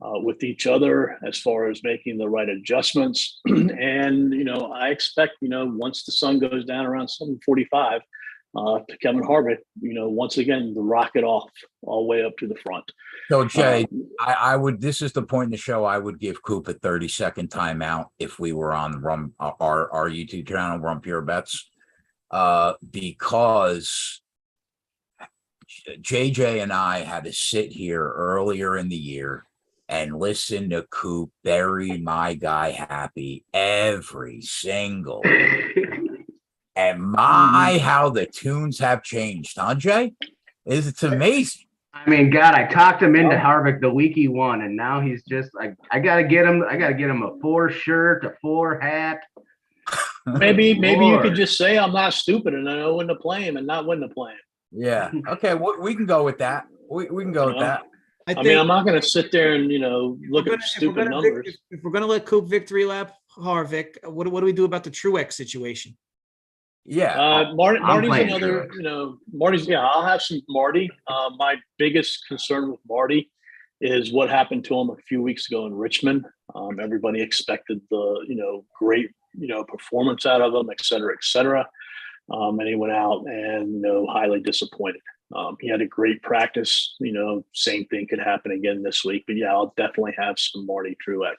with each other as far as making the right adjustments. And, I expect, once the sun goes down around 7:45, to Kevin Harvick, once again, the rocket off all the way up to the front. So Jay, I would, this is the point in the show, I would give Coop a 30-second timeout if we were on our YouTube channel, Rump Your Bets, because JJ and I had to sit here earlier in the year and listen to Coop bury my guy Happy every single and how the tunes have changed, huh, Jay? It's amazing. I mean, God, I talked him into Harvick the week he won, and now he's just like, I gotta get him a 4 shirt, a 4 hat. Maybe you could just say I'm not stupid and I know when to play him and not when to play him. Yeah. Okay. We can go with that. We can go with that. I mean, I'm not going to sit there and look at stupid numbers. If we're going to let Coop victory lap Harvick, what do we do about the Truex situation? Yeah, Marty's another. Marty's. Yeah, I'll have some Marty. My biggest concern with Marty is what happened to him a few weeks ago in Richmond. Everybody expected the great performance out of him, et cetera, and he went out and highly disappointed. He had a great practice. Same thing could happen again this week. But yeah, I'll definitely have some Marty Truex.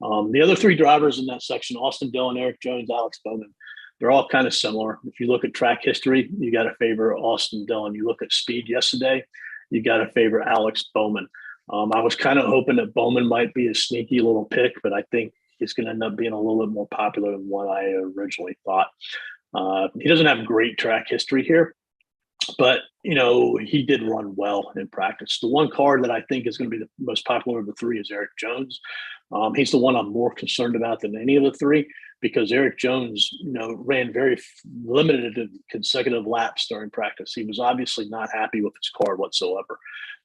The other 3 drivers in that section: Austin Dillon, Eric Jones, Alex Bowman. They're all kind of similar. If you look at track history, you got to favor Austin Dillon. You look at speed yesterday, you got to favor Alex Bowman. I was kind of hoping that Bowman might be a sneaky little pick, but I think he's going to end up being a little bit more popular than what I originally thought. He doesn't have great track history here, but he did run well in practice. The one car that I think is going to be the most popular of the 3 is Eric Jones. He's the one I'm more concerned about than any of the 3, because Eric Jones, ran very limited consecutive laps during practice. He was obviously not happy with his car whatsoever.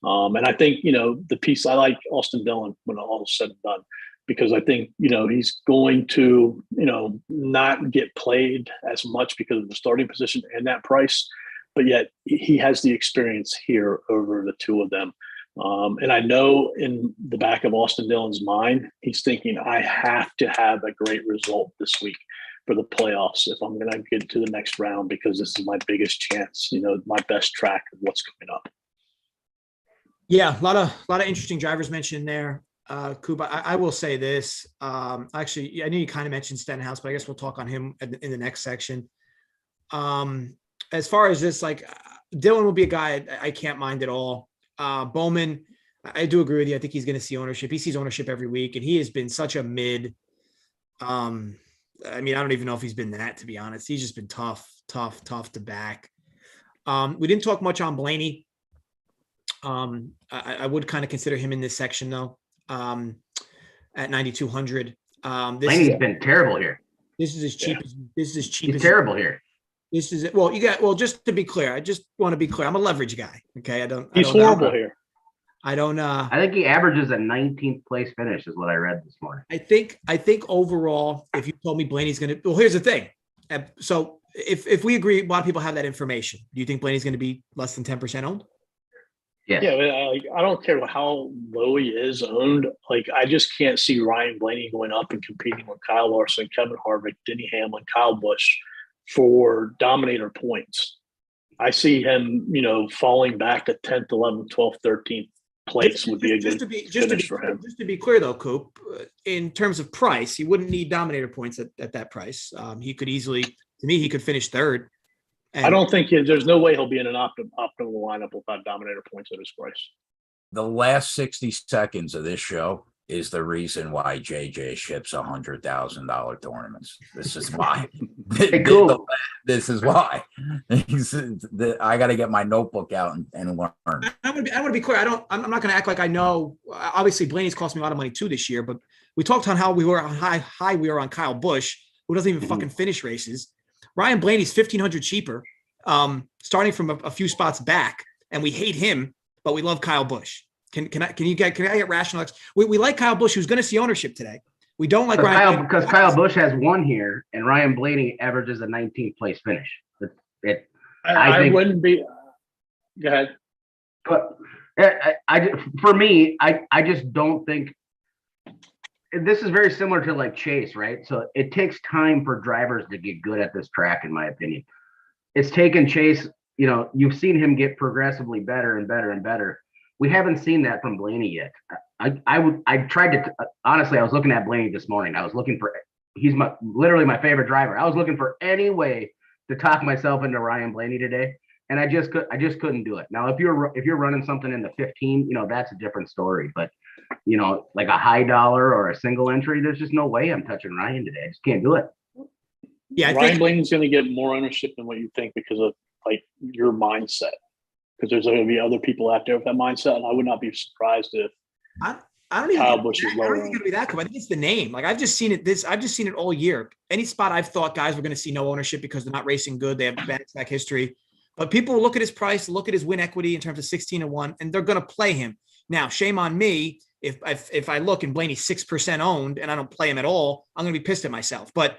And I think, the piece I like Austin Dillon when all is said and done, because I think, he's going to, not get played as much because of the starting position and that price, but yet he has the experience here over the 2 of them. And I know in the back of Austin Dillon's mind, he's thinking, I have to have a great result this week for the playoffs if I'm going to get to the next round, because this is my biggest chance, my best track of what's coming up. Yeah, a lot of interesting drivers mentioned there. Coop, I will say this. Actually, I knew you kind of mentioned Stenhouse, but I guess we'll talk on him in the next section. As far as this, like Dylan will be a guy I can't mind at all. Bowman, I do agree with you. I think he's going to see ownership. He sees ownership every week, and he has been such a mid. I don't even know if he's been that, to be honest. He's just been tough to back. We didn't talk much on Blaney. I would kind of consider him in this section though. At 9,200. Blaney's been terrible here. This is as cheap as He's terrible here. This is it. Well, just to be clear, I just want to be clear. I'm a leverage guy. Okay. He's horrible here. I don't I think he averages a 19th place finish is what I read this morning. I think overall, if you told me Blaney's going to, well, here's the thing. So if we agree, a lot of people have that information. Do you think Blaney's going to be less than 10% owned? Yes. Yeah, I don't care how low he is owned. Like, I just can't see Ryan Blaney going up and competing with Kyle Larson, Kevin Harvick, Denny Hamlin, Kyle Busch for dominator points. I see him, falling back to 10th, 11th, 12th, 13th place would be a good finish for him. Just to be clear, though, Coop, in terms of price, he wouldn't need dominator points at that price. He could easily, to me, he could finish third. And I don't think there's no way he'll be in an optimal lineup without dominator points at his price. The last 60 seconds of this show is the reason why JJ ships $100,000 tournaments. This is why. Hey, cool. This is why. I got to get my notebook out and learn. I want to be clear. I'm not going to act like I know. Obviously, Blaney's cost me a lot of money too this year, but we talked on how we were on high we were on Kyle Busch, who doesn't even fucking finish races. Ryan Blaney's 1,500 cheaper, starting from a few spots back, and we hate him, but we love Kyle Busch. Can I get rational? We like Kyle Busch, who's going to see ownership today. We don't like Ryan because Kyle Busch has one here, and Ryan Blaney averages a 19th place finish. I think, wouldn't be. Go ahead. But for me, I just don't think. This is very similar to like Chase, right? So it takes time for drivers to get good at this track, in my opinion. It's taken Chase, you've seen him get progressively better and better and better. We haven't seen that from Blaney yet. I tried to, honestly, I was looking at Blaney this morning. I was looking for, he's literally my favorite driver. I was looking for any way to talk myself into Ryan Blaney today. And I just couldn't do it. Now, if you're running something in the 15, that's a different story, but like a high dollar or a single entry, there's just no way I'm touching Ryan today. I just can't do it. Yeah, Ryan Blaney's going to get more ownership than what you think because of like your mindset. Because there's going to be other people out there with that mindset, and I would not be surprised if I don't even Kyle Busch is lower. I don't think it'll be that cool. I think it's the name. Like I've just seen it all year. Any spot I've thought guys were going to see no ownership because they're not racing good. They have bad track history. But people will look at his price, look at his win equity in terms of 16-1, and they're going to play him. Now, shame on me if I look and Blaney's 6% owned and I don't play him at all, I'm going to be pissed at myself. But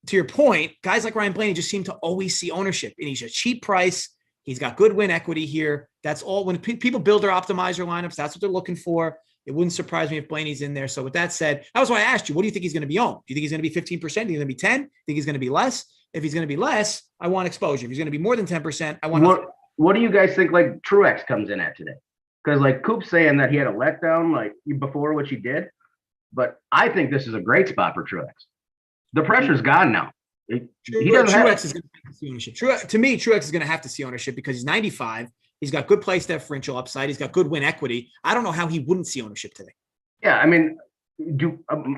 to your point, guys like Ryan Blaney just seem to always see ownership, and he's a cheap price. He's got good win equity here. That's all. When people build their optimizer lineups, that's what they're looking for. It wouldn't surprise me if Blaney's in there. So with that said, that was why I asked you, what do you think he's going to be owned? Do you think he's going to be 15%? Do you think he's going to be 10? Do you think he's going to be less? If he's going to be less, I want exposure. If he's going to be more than 10%, I want. What do you guys think like Truex comes in at today? Because like Coop's saying that he had a letdown like before what he did, but I think this is a great spot for Truex. The pressure's gone now. Truex is going to have to see ownership. To me, Truex is going to have to see ownership because he's 95. He's got good place differential upside. He's got good win equity. I don't know how he wouldn't see ownership today. Yeah, I mean,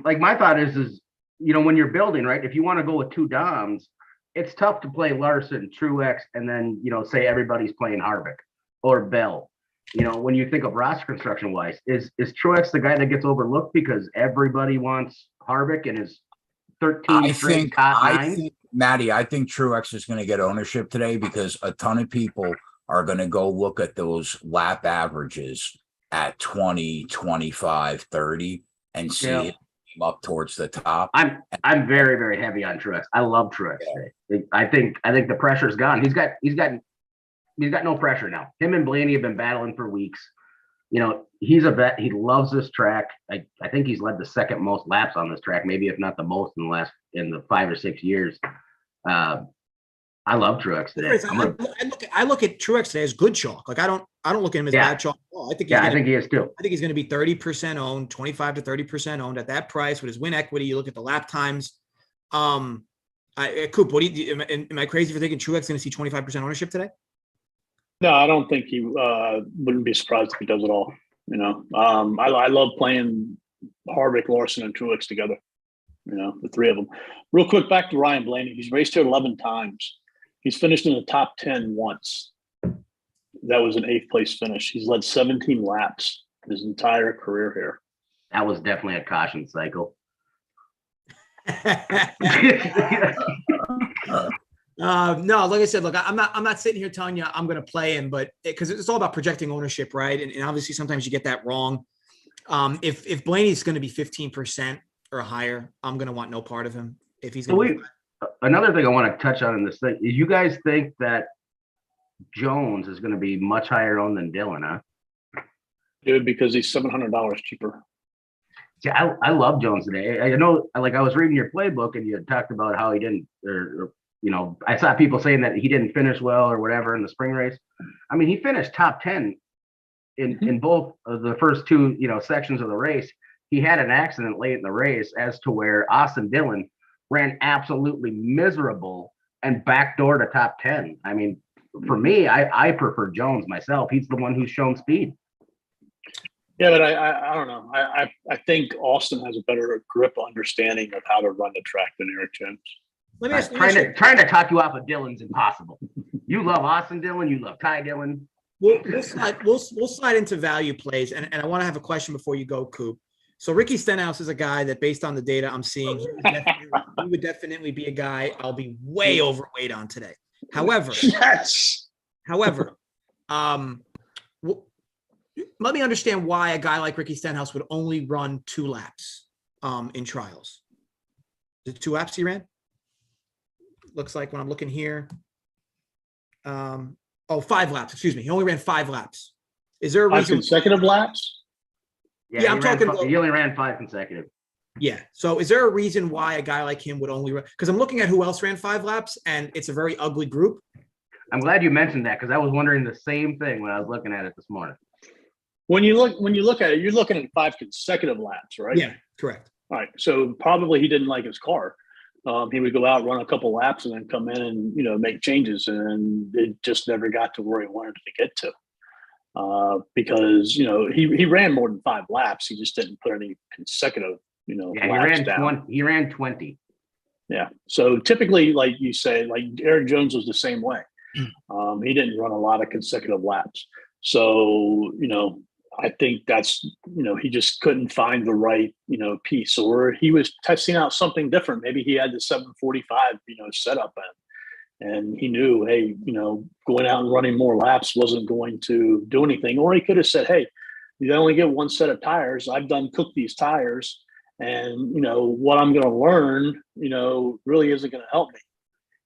like my thought is when you're building, right? If you want to go with two Doms, it's tough to play Larson, Truex, and then say everybody's playing Harvick or Bell. When you think of roster construction wise, is Truex the guy that gets overlooked because everybody wants Harvick and his 13 straight top nine? Maddie, I think Truex is going to get ownership today because a ton of people are going to go look at those lap averages at 20, 25, 30 and see it up towards the top. I'm very, very heavy on Truex. I love Truex today. I think the pressure's gone. He's got no pressure now. Him and Blaney have been battling for weeks. you know, he's a vet. He loves this track. I think he's led the second most laps on this track, maybe if not the most in the 5 or 6 years. I love Truex today. I look at Truex today as good chalk. Like I don't look at him as bad chalk. Oh, I think he is too. I think he's going to be 30% owned, 25 to 30% owned at that price with his win equity. You look at the lap times. Coop, am I crazy for thinking Truex is going to see 25% ownership today? No, I don't think he wouldn't be surprised if he does it all. You know, I love playing Harvick, Larson, and Truex together. You know, the three of them. Real quick, back to Ryan Blaney. He's raced here 11 times. He's finished in the top 10 once. That was an 8th place finish. He's led 17 laps his entire career here. That was definitely a caution cycle. No, like I said, look, I'm not sitting here telling you I'm going to play him, but because it's all about projecting ownership, right? And obviously sometimes you get that wrong. If Blaney's going to be 15% or higher, I'm going to want no part of him. If he's going to another thing I want to touch on in this thing is, you guys think that Jones is going to be much higher owned than Dillon, huh? Dude, because he's $700 cheaper. Yeah, I love Jones today. I know, like, I was reading your playbook and you had talked about how he didn't, or you know, I saw people saying that he didn't finish well or whatever in the spring race. I mean, he finished top 10 in both of the first two, you know, sections of the race. He had an accident late in the race as to where Austin Dillon ran absolutely miserable and backdoored a top 10. I mean, for me, I prefer Jones myself. He's the one who's shown speed. Yeah, but I don't know. I think Austin has a better grip understanding of how to run the track than Eric Jones. Let me ask you, trying to talk you off of Dillon's impossible. You love Austin Dillon. You love Ty Dillon. We'll slide into value plays, and I want to have a question before you go, Coop. So Ricky Stenhouse is a guy that, based on the data I'm seeing, he would definitely be a guy I'll be way overweight on today. However, let me understand why a guy like Ricky Stenhouse would only run 2 laps in trials. Is it 2 laps he ran? Looks like when I'm looking here. 5 laps. Excuse me. He only ran 5 laps. Is there a reason? 5 consecutive laps? Yeah, I'm talking. He only ran 5 consecutive. Yeah. So is there a reason why a guy like him would only run? Because I'm looking at who else ran 5 laps, and it's a very ugly group. I'm glad you mentioned that, because I was wondering the same thing when I was looking at it this morning. When you look at it, you're looking at 5 consecutive laps, right? Yeah, correct. All right. So probably he didn't like his car. He would go out, run a couple laps, and then come in and, you know, make changes, and it just never got to where he wanted to get to. Because, you know, he ran more than 5 laps. He just didn't put any consecutive, you know, laps down. He ran 20. Yeah. So typically, like you say, like Eric Jones was the same way. He didn't run a lot of consecutive laps. So, you know, I think that's, you know, he just couldn't find the right, you know, piece, or he was testing out something different. Maybe he had the 745, you know, setup and he knew, hey, you know, going out and running more laps wasn't going to do anything. Or he could have said, hey, you only get 1 set of tires. I've done cooked these tires, and, you know, what I'm going to learn, you know, really isn't going to help me.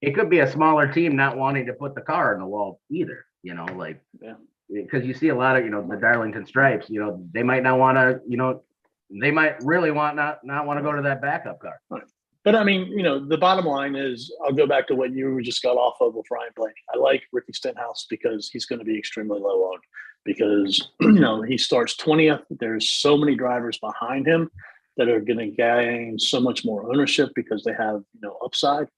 It could be a smaller team not wanting to put the car in the wall either, you know, like, yeah. Because you see a lot of, you know, the Darlington Stripes, you know, they might not want to, you know, they might really want not want to go to that backup car. But I mean, you know, the bottom line is, I'll go back to what you just got off of with Ryan Blaney. I like Ricky Stenhouse because he's going to be extremely low owned, because, you know, he starts 20th. There's so many drivers behind him that are going to gain so much more ownership because they have, you know, upside.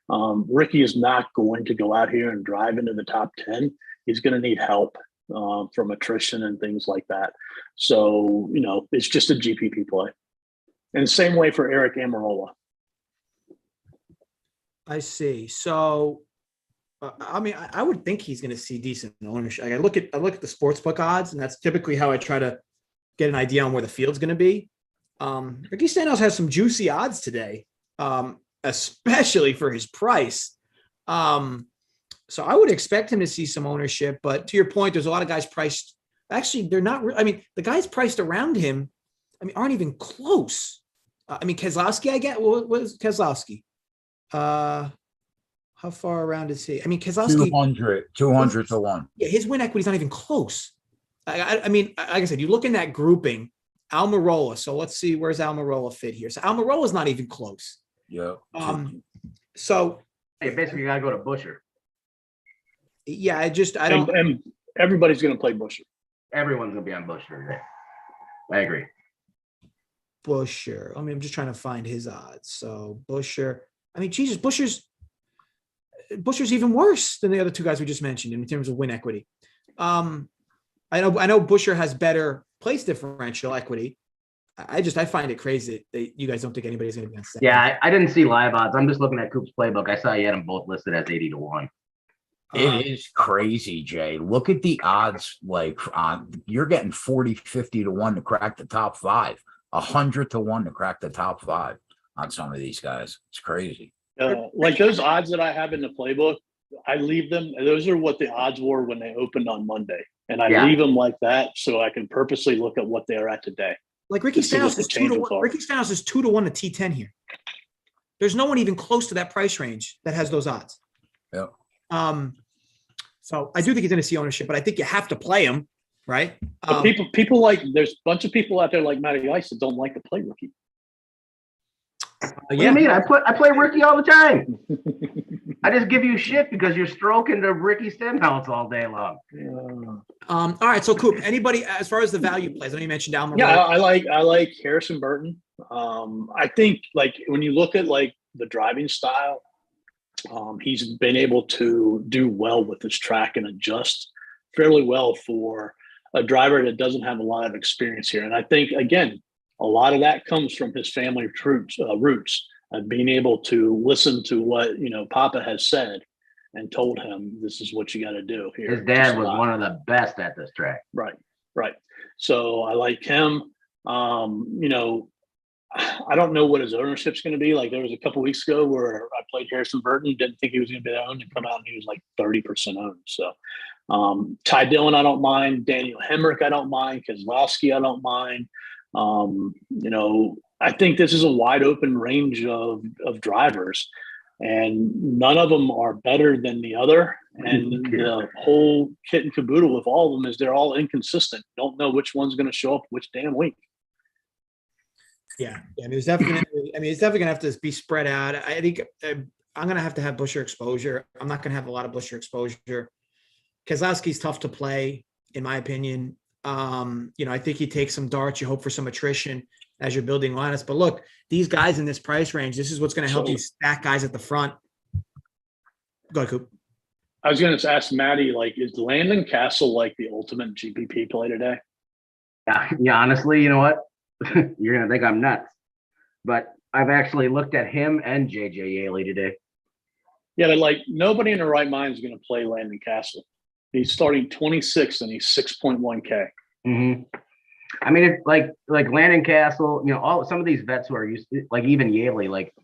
Ricky is not going to go out here and drive into the top 10. He's going to need help from attrition and things like that. So, you know, it's just a GPP play. And the same way for Eric Amarola. I see. So, I mean, I would think he's going to see decent ownership. I look at the sportsbook odds, and that's typically how I try to get an idea on where the field's going to be. Ricky Stenhouse has some juicy odds today, especially for his price. So I would expect him to see some ownership, but to your point, there's a lot of guys priced. Actually, they're not. I mean, the guys priced around him, I mean, aren't even close. I mean, Keselowski, I get. What is Keselowski? How far around is he? I mean, Keselowski 200 to 1. Yeah, his win equity is not even close. I mean, like I said, you look in that grouping, Almirola. So let's see, where's Almirola fit here? So Almirola's not even close. Yeah. So Hey, basically, you got to go to Busher. yeah, I don't. And everybody's going to play Busher. Everyone's going to be on Busher today. I agree. Busher. I mean, I'm just trying to find his odds. So Busher. I mean, Jesus, Busher's even worse than the other two guys we just mentioned in terms of win equity. I know Busher has better place differential equity. I find it crazy that you guys don't think anybody's going to be on second. Yeah, I didn't see live odds. I'm just looking at Coop's playbook. I saw you had them both listed as 80-1. It is crazy, Jay. Look at the odds. Like you're getting 40, 50 to 1 to crack the top 5, 100 to 1 to crack the top 5 on some of these guys. It's crazy. Like those odds that I have in the playbook, I leave them. Those are what the odds were when they opened on Monday. And I leave them like that so I can purposely look at what they're at today. Like Ricky Stenhouse is 2 to 1. Ricky Stenhouse is 2 to 1 to T10 here. There's no one even close to that price range that has those odds. Yeah. So I do think he's going to see ownership, but I think you have to play him, right? But people like, there's a bunch of people out there like Matty Ice that don't like to play rookie. What do you mean? I play Ricky all the time. I just give you shit because you're stroking the Ricky Stenhouse all day long. All right. So Coop, anybody, as far as the value plays, I know you mentioned Almirola. Yeah, I like Harrison Burton. I think like when you look at like the driving style, he's been able to do well with this track and adjust fairly well for a driver that doesn't have a lot of experience here. And I think, again, a lot of that comes from his family roots, being able to listen to what, Papa has said and told him, this is what you got to do here. His dad was one of the best at this track. Right. So I like him. I don't know what his ownership's going to be. Like there was a couple weeks ago where I played Harrison Burton, didn't think he was going to be owned, and come out and he was like 30% owned. So Ty Dillon, I don't mind. Daniel Hemrick, I don't mind. Keselowski, I don't mind. I think this is a wide open range of drivers, and none of them are better than the other. And the whole kit and caboodle with all of them is they're all inconsistent. Don't know which one's going to show up which damn week. Yeah. I mean, it's definitely going to have to be spread out. I think I'm going to have Busher exposure. I'm not going to have a lot of Busher exposure. Keselowski's tough to play, in my opinion. I think you take some darts, you hope for some attrition as you're building lineups. But look, these guys in this price range, this is what's going to help you stack guys at the front. Go ahead, Coop. I was going to ask Maddie, like, is Landon Castle like the ultimate GPP play today? Yeah, honestly, you know what? You're going to think I'm nuts. But I've actually looked at him and JJ Yaley today. Yeah, but like nobody in their right mind is going to play Landon Castle. He's starting 26th and he's 6.1K. Mm-hmm. I mean, if like Landon Castle, some of these vets who are used to, like even Yaley, like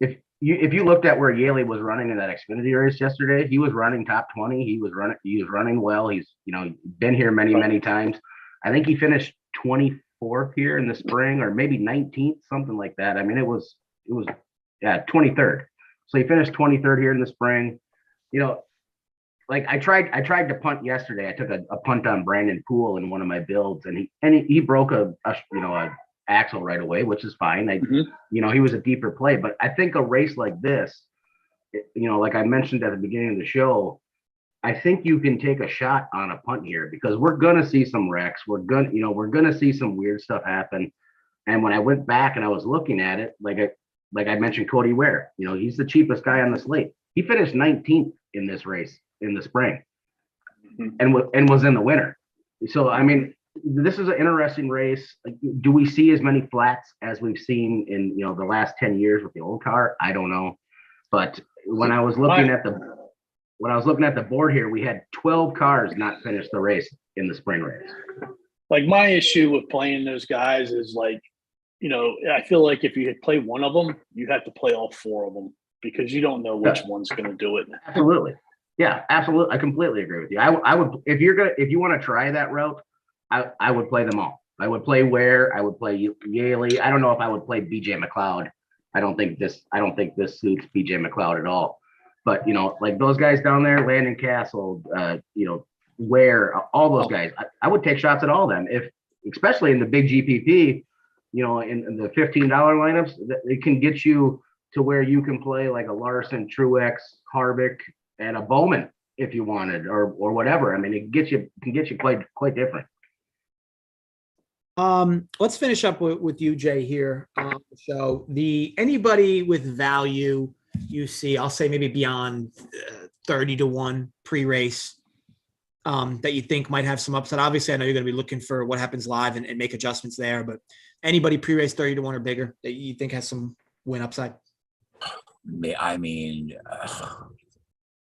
if you looked at where Yaley was running in that Xfinity race yesterday, he was running top 20. He was running well. He's, been here many times. I think he finished 24th here in the spring, or maybe 19th, something like that. I mean, it was 23rd. So he finished 23rd here in the spring. Like I tried to punt yesterday. I took a punt on Brandon Poole in one of my builds, and he broke a axle right away, which is fine. He was a deeper play, but I think a race like this, like I mentioned at the beginning of the show, I think you can take a shot on a punt here because we're gonna see some wrecks. We're gonna see some weird stuff happen. And when I went back and I was looking at it, like I mentioned, Cody Ware, he's the cheapest guy on the slate. He finished 19th in this race in the spring and was in the winner. So, I mean, this is an interesting race. Like, do we see as many flats as we've seen in, the last 10 years with the old car? I don't know. But when I was looking at the board here, we had 12 cars not finish the race in the spring race. Like my issue with playing those guys is like, I feel like if you play one of them, you have to play all four of them because you don't know which one's going to do it. Absolutely. Yeah, absolutely. I completely agree with you. I would, if you want to try that route, I would play them all. I would play Ware. I would play Yaley. I don't know if I would play BJ McLeod. I don't think this suits BJ McLeod at all. But like those guys down there, Landon Castle, Where all those guys, I would take shots at all of them, if especially in the big GPP, in the $15 lineups, it can get you to where you can play like a Larson, Truex, Harvick, and a Bowman if you wanted, or whatever. I mean, it can get you quite different. Let's finish up with you, Jay, here on the show. Anybody with value you see, I'll say maybe beyond 30-1 pre-race, that you think might have some upside. Obviously, I know you're going to be looking for what happens live and make adjustments there, but anybody pre-race 30-1 or bigger that you think has some win upside? I mean,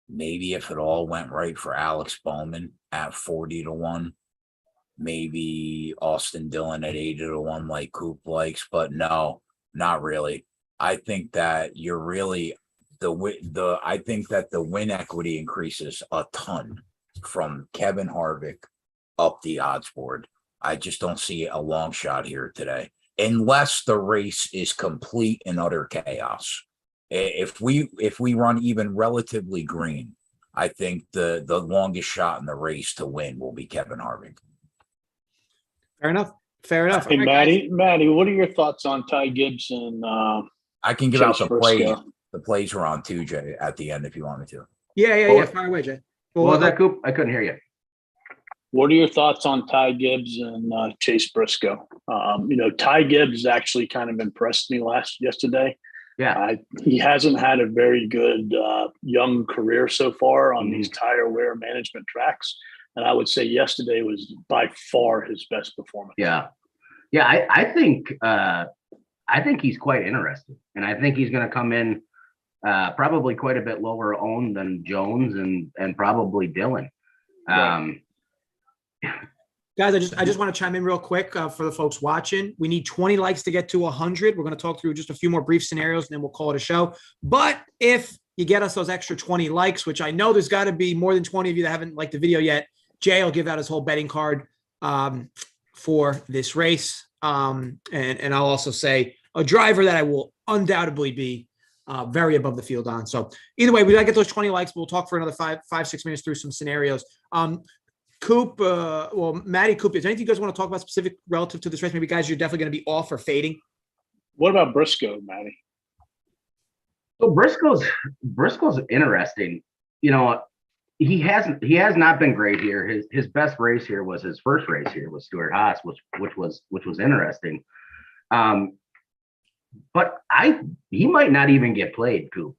maybe if it all went right for Alex Bowman at 40-1, maybe Austin Dillon at 80-1 like Coop likes, but no, not really. I think that you're really I think that the win equity increases a ton from Kevin Harvick up the odds board. I just don't see a long shot here today, unless the race is complete and utter chaos. If we run even relatively green, I think the longest shot in the race to win will be Kevin Harvick. Fair enough. Hey, Maddie, what are your thoughts on Ty Gibbs and I can give Chase out the Briscoe? plays. The plays are on too, Jay, at the end if you want me to. Yeah. Fire away, Jay. What was that, Coop? I couldn't hear you. What are your thoughts on Ty Gibbs and Chase Briscoe? Ty Gibbs actually kind of impressed me yesterday. Yeah. He hasn't had a very good young career so far on these tire wear management tracks. And I would say yesterday was by far his best performance. Yeah. I think he's quite interesting. And I think he's going to come in probably quite a bit lower owned than Jones and probably Dillon. Guys, I just want to chime in real quick for the folks watching. We need 20 likes to get to 100. We're going to talk through just a few more brief scenarios, and then we'll call it a show. But if you get us those extra 20 likes, which I know there's got to be more than 20 of you that haven't liked the video yet, Jay will give out his whole betting card for this race. And I'll also say a driver that I will undoubtedly be very above the field on. So either way, we got to get those 20 likes. We'll talk for another 5-6 minutes through some scenarios. Coop, Maddie, Coop, is there anything you guys want to talk about specific relative to this race? Maybe guys, you're definitely going to be off or fading. What about Briscoe, Maddie? So Briscoe's interesting. He has not been great here. His best race here was his first race here with Stuart Haas, which was interesting. But he might not even get played, Coop.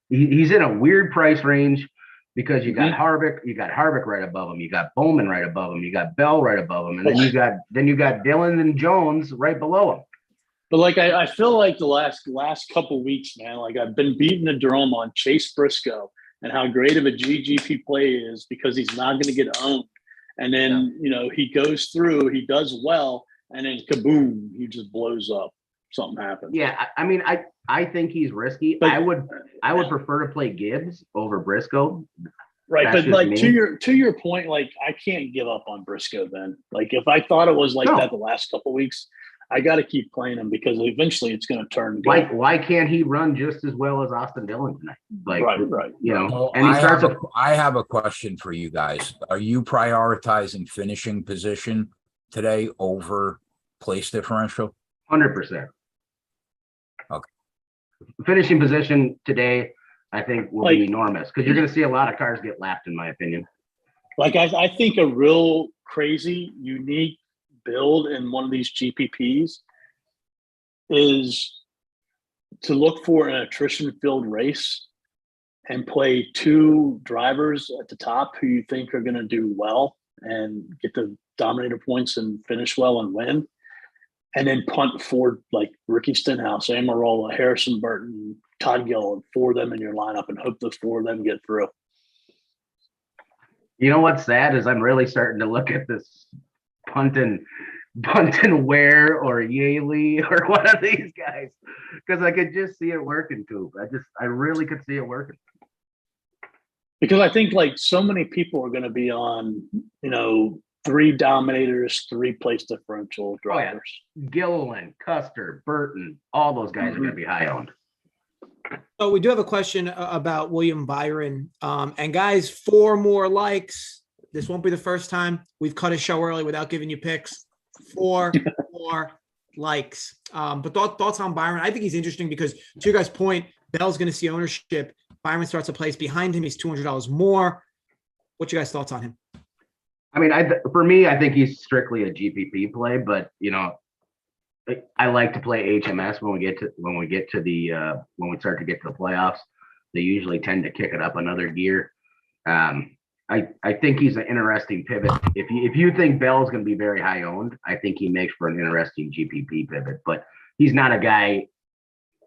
He's in a weird price range because you got Harvick right above him, you got Bowman right above him, you got Bell right above him, and then you got Dillon and Jones right below him. But I feel like the last couple weeks, man, I've been beating the drum on Chase Briscoe and how great of a GGP play is because he's not going to get owned. And then, he goes through, he does well, and then kaboom, he just blows up. Something happens. Yeah, I think he's risky. But I would prefer to play Gibbs over Briscoe. Right, but to your point, I can't give up on Briscoe then. If I thought it was that the last couple of weeks, I got to keep playing him because eventually it's going to turn good. Why can't he run just as well as Austin Dillon tonight? Right. Well, and I have a question for you guys. Are you prioritizing finishing position today over place differential? 100%. Okay. Finishing position today, I think, will be enormous because you're going to see a lot of cars get lapped, in my opinion. I think a real crazy, unique build in one of these GPPs is to look for an attrition-filled race and play two drivers at the top who you think are going to do well and get the dominator points and finish well and win. And then punt for Ricky Stenhouse, Amarola, Harrison Burton, Todd Gilliland, four of them in your lineup and hope the four of them get through. You know what's sad is I'm really starting to look at this punt and Ware or Yaley or one of these guys because I could just see it working, Coop. I really could see it working. Because I think so many people are going to be on, three dominators, three place differential drivers. Oh, yeah. Gilliland, Custer, Burton, all those guys are going to be high owned. So we do have a question about William Byron. And guys, 4 more likes. This won't be the first time we've cut a show early without giving you picks. 4 more likes. But thoughts on Byron? I think he's interesting because, to your guys' point, Bell's going to see ownership. Byron starts a place behind him. He's $200 more. What's your guys' thoughts on him? I mean, for me, I think he's strictly a GPP play, but I like to play HMS when we start to get to the playoffs. They usually tend to kick it up another gear. I think he's an interesting pivot. If you think Bell's going to be very high owned, I think he makes for an interesting GPP pivot. But he's not a guy.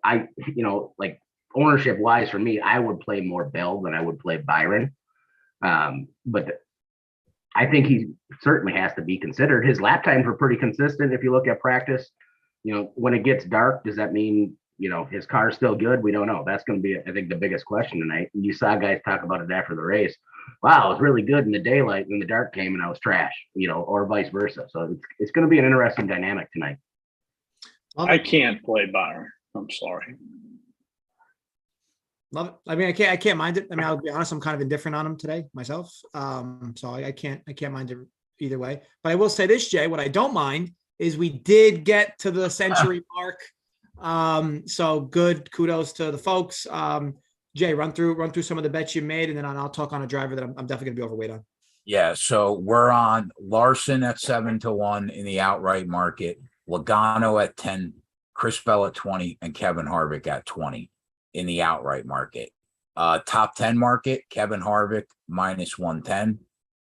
Like ownership wise for me, I would play more Bell than I would play Byron. But I think he certainly has to be considered. His lap times were pretty consistent. If you look at practice, when it gets dark, does that mean, his car's still good? We don't know. That's going to be, I think, the biggest question tonight. And you saw guys talk about it after the race. Wow, it was really good in the daylight when the dark came and I was trash, or vice versa. So it's going to be an interesting dynamic tonight. I can't play Byron. I'm sorry. Love it. I mean, I can't mind it. I mean, I'll be honest, I'm kind of indifferent on him today myself. So I can't mind it either way. But I will say this, Jay, what I don't mind is we did get to the century mark. So good kudos to the folks. Jay, run through some of the bets you made, and then I'll talk on a driver that I'm definitely gonna be overweight on. Yeah, so we're on Larson at 7-1 in the outright market, Logano at 10, Chris Bell at 20, and Kevin Harvick at 20 in the outright market. Top 10 market, Kevin Harvick -110.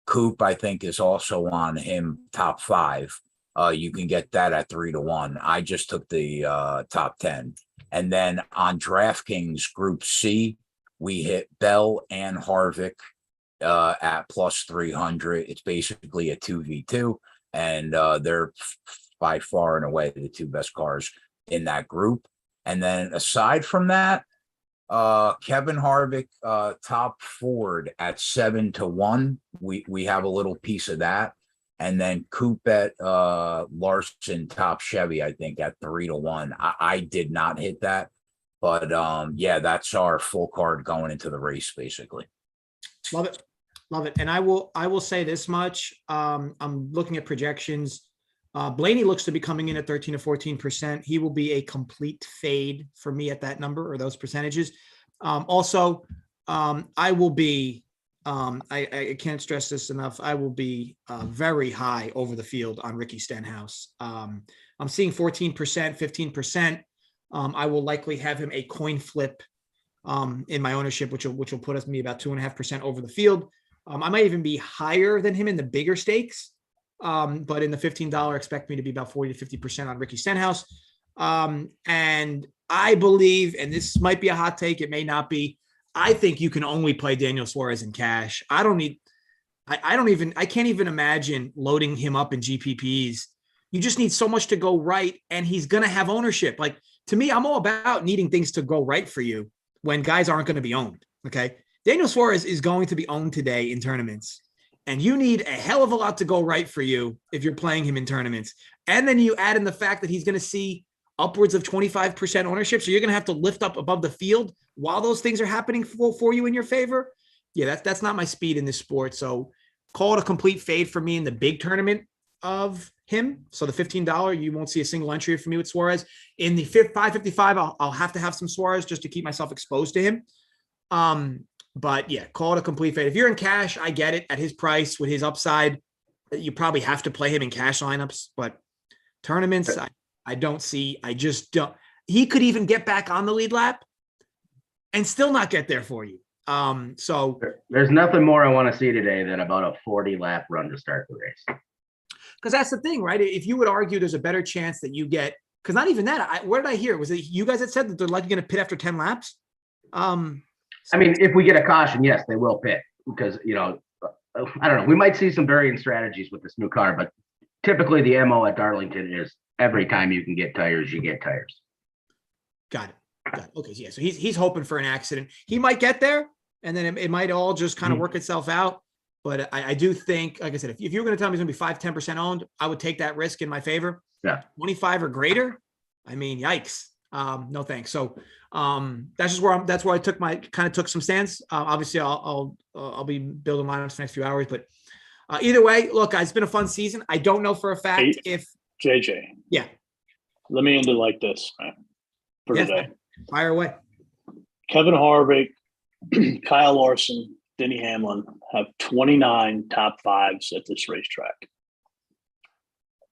Coop, I think, is also on him top 5. You can get that at 3-1. I just took the top 10. And then on DraftKings Group C, we hit Bell and Harvick at +300. It's basically a 2v2, and they're by far and away the 2 best cars in that group. And then aside from that, Kevin Harvick top Ford at 7-1. We have a little piece of that. And then Coop at Larson top Chevy, I think, at 3-1. I did not hit that, but yeah, that's our full card going into the race, basically. Love it. And I will say this much. I'm looking at projections. Blaney looks to be coming in at 13 to 14%. He will be a complete fade for me at that number or those percentages. Also, I will be. I can't stress this enough. I will be very high over the field on Ricky Stenhouse. I'm seeing 14%, 15%. I will likely have him a coin flip in my ownership, which will put me about 2.5% over the field. I might even be higher than him in the bigger stakes, but in the $15, expect me to be about 40 to 50% on Ricky Stenhouse. And I believe, and this might be a hot take, it may not be, I think you can only play Daniel Suarez in cash. I can't even imagine loading him up in GPPs. You just need so much to go right, and he's going to have ownership. Like, to me, I'm all about needing things to go right for you when guys aren't going to be owned. Okay. Daniel Suarez is going to be owned today in tournaments, and you need a hell of a lot to go right for you if you're playing him in tournaments. And then you add in the fact that he's going to see upwards of 25% ownership. So you're going to have to lift up above the field while those things are happening for you in your favor. Yeah, that's not my speed in this sport. So call it a complete fade for me in the big tournament of him. So the $15, you won't see a single entry for me with Suarez. In the 555, I'll have to have some Suarez just to keep myself exposed to him. But yeah, call it a complete fade. If you're in cash, I get it. At his price, with his upside, you probably have to play him in cash lineups. But tournaments, I don't see. I just don't. He could even get back on the lead lap and still not get there for you. So there's nothing more I want to see today than about a 40-lap run to start the race. Because that's the thing, right? If you would argue there's a better chance that you get, because not even that. Where did I hear? Was it you guys that said that they're likely going to pit after 10 laps? I mean, if we get a caution, yes, they will pit because, I don't know. We might see some varying strategies with this new car, but typically the MO at Darlington is every time you can get tires, you get tires. Got it. Okay. Yeah. So he's hoping for an accident. He might get there, and then it might all just kind of work itself out. But I do think, like I said, if you're going to tell me he's going to be 5-10% owned, I would take that risk in my favor. Yeah. 25 or greater. I mean, yikes. No thanks. So that's just that's where I took some stands. Obviously I'll be building lineups the next few hours, but either way, look, guys, it's been a fun season. I don't know for a fact if JJ. Yeah. Let me end it like this, man. For today. Fire away. Kevin Harvick, Kyle Larson, Denny Hamlin have 29 top fives at this racetrack.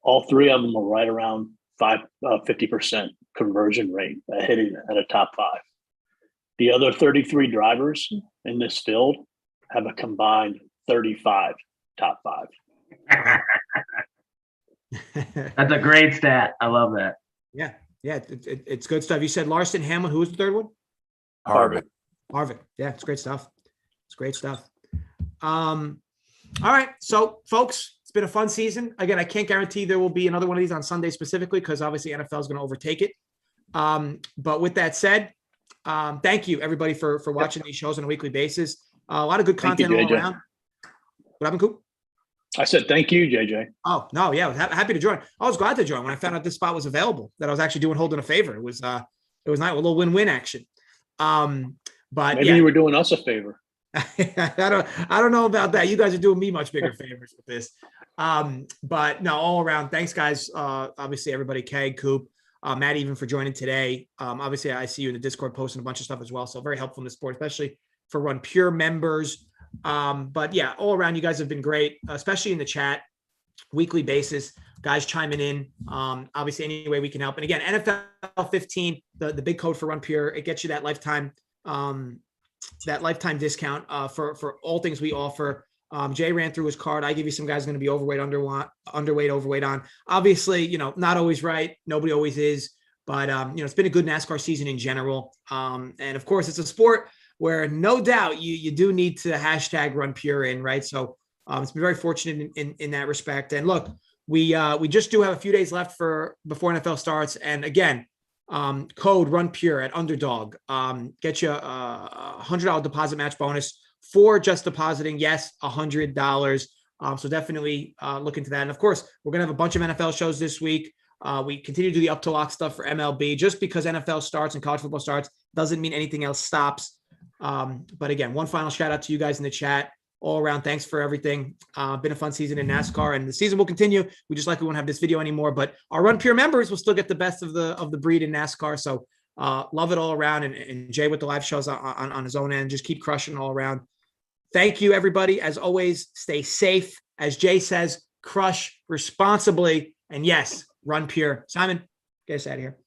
All three of them are right around 50% conversion rate at hitting at a top five. The other 33 drivers in this field have a combined 35 top five. That's a great stat. I love that. Yeah. It's good stuff. You said Larson, Hamlin. Who was the third one? Harvick. Yeah, it's great stuff. All right. So, folks, it's been a fun season. Again, I can't guarantee there will be another one of these on Sunday specifically because obviously NFL is going to overtake it. But with that said, thank you, everybody, for watching these shows on a weekly basis. A lot of good content all around. What happened, Coop? I said thank you, JJ. Oh, no, yeah, I was happy to join. I was glad to join when I found out this spot was available, that I was actually holding a favor. It was nice, a little win-win action. But maybe you were doing us a favor. I don't know about that. You guys are doing me much bigger favors with this. But no, all around, thanks, guys. Obviously, everybody, Keg, Coop, Matt, even for joining today. Obviously, I see you in the Discord posting a bunch of stuff as well. So very helpful in the sport, especially for Run Pure members. But yeah, all around, you guys have been great, especially in the chat, weekly basis, guys chiming in. Obviously, any way we can help. And again, NFL 15, the big code for Run Pure, it gets you that lifetime discount for all things we offer. Jay ran through his card. I give you some guys going to be overweight, overweight on. Obviously, not always right. Nobody always is. But, it's been a good NASCAR season in general. And, of course, it's a sport where no doubt you do need to hashtag Run Pure in, right? So it's been very fortunate in that respect. And, look, we just do have a few days left before NFL starts. And, again, code Run Pure at Underdog. Get you a $100 deposit match bonus for just depositing. Yes, $100. So definitely look into that. And of course, we're going to have a bunch of NFL shows this week. We continue to do the up to lock stuff for MLB. Just because NFL starts and college football starts doesn't mean anything else stops. But again, one final shout out to you guys in the chat. All around, thanks for everything. Been a fun season in NASCAR, and the season will continue. We won't have this video anymore, but our Run Pure members will still get the best of the breed in NASCAR. So love it all around. And Jay with the live shows on his own end, just keep crushing all around. Thank you, everybody. As always, stay safe. As Jay says, crush responsibly. And yes, Run Pure. Simon, get us out of here.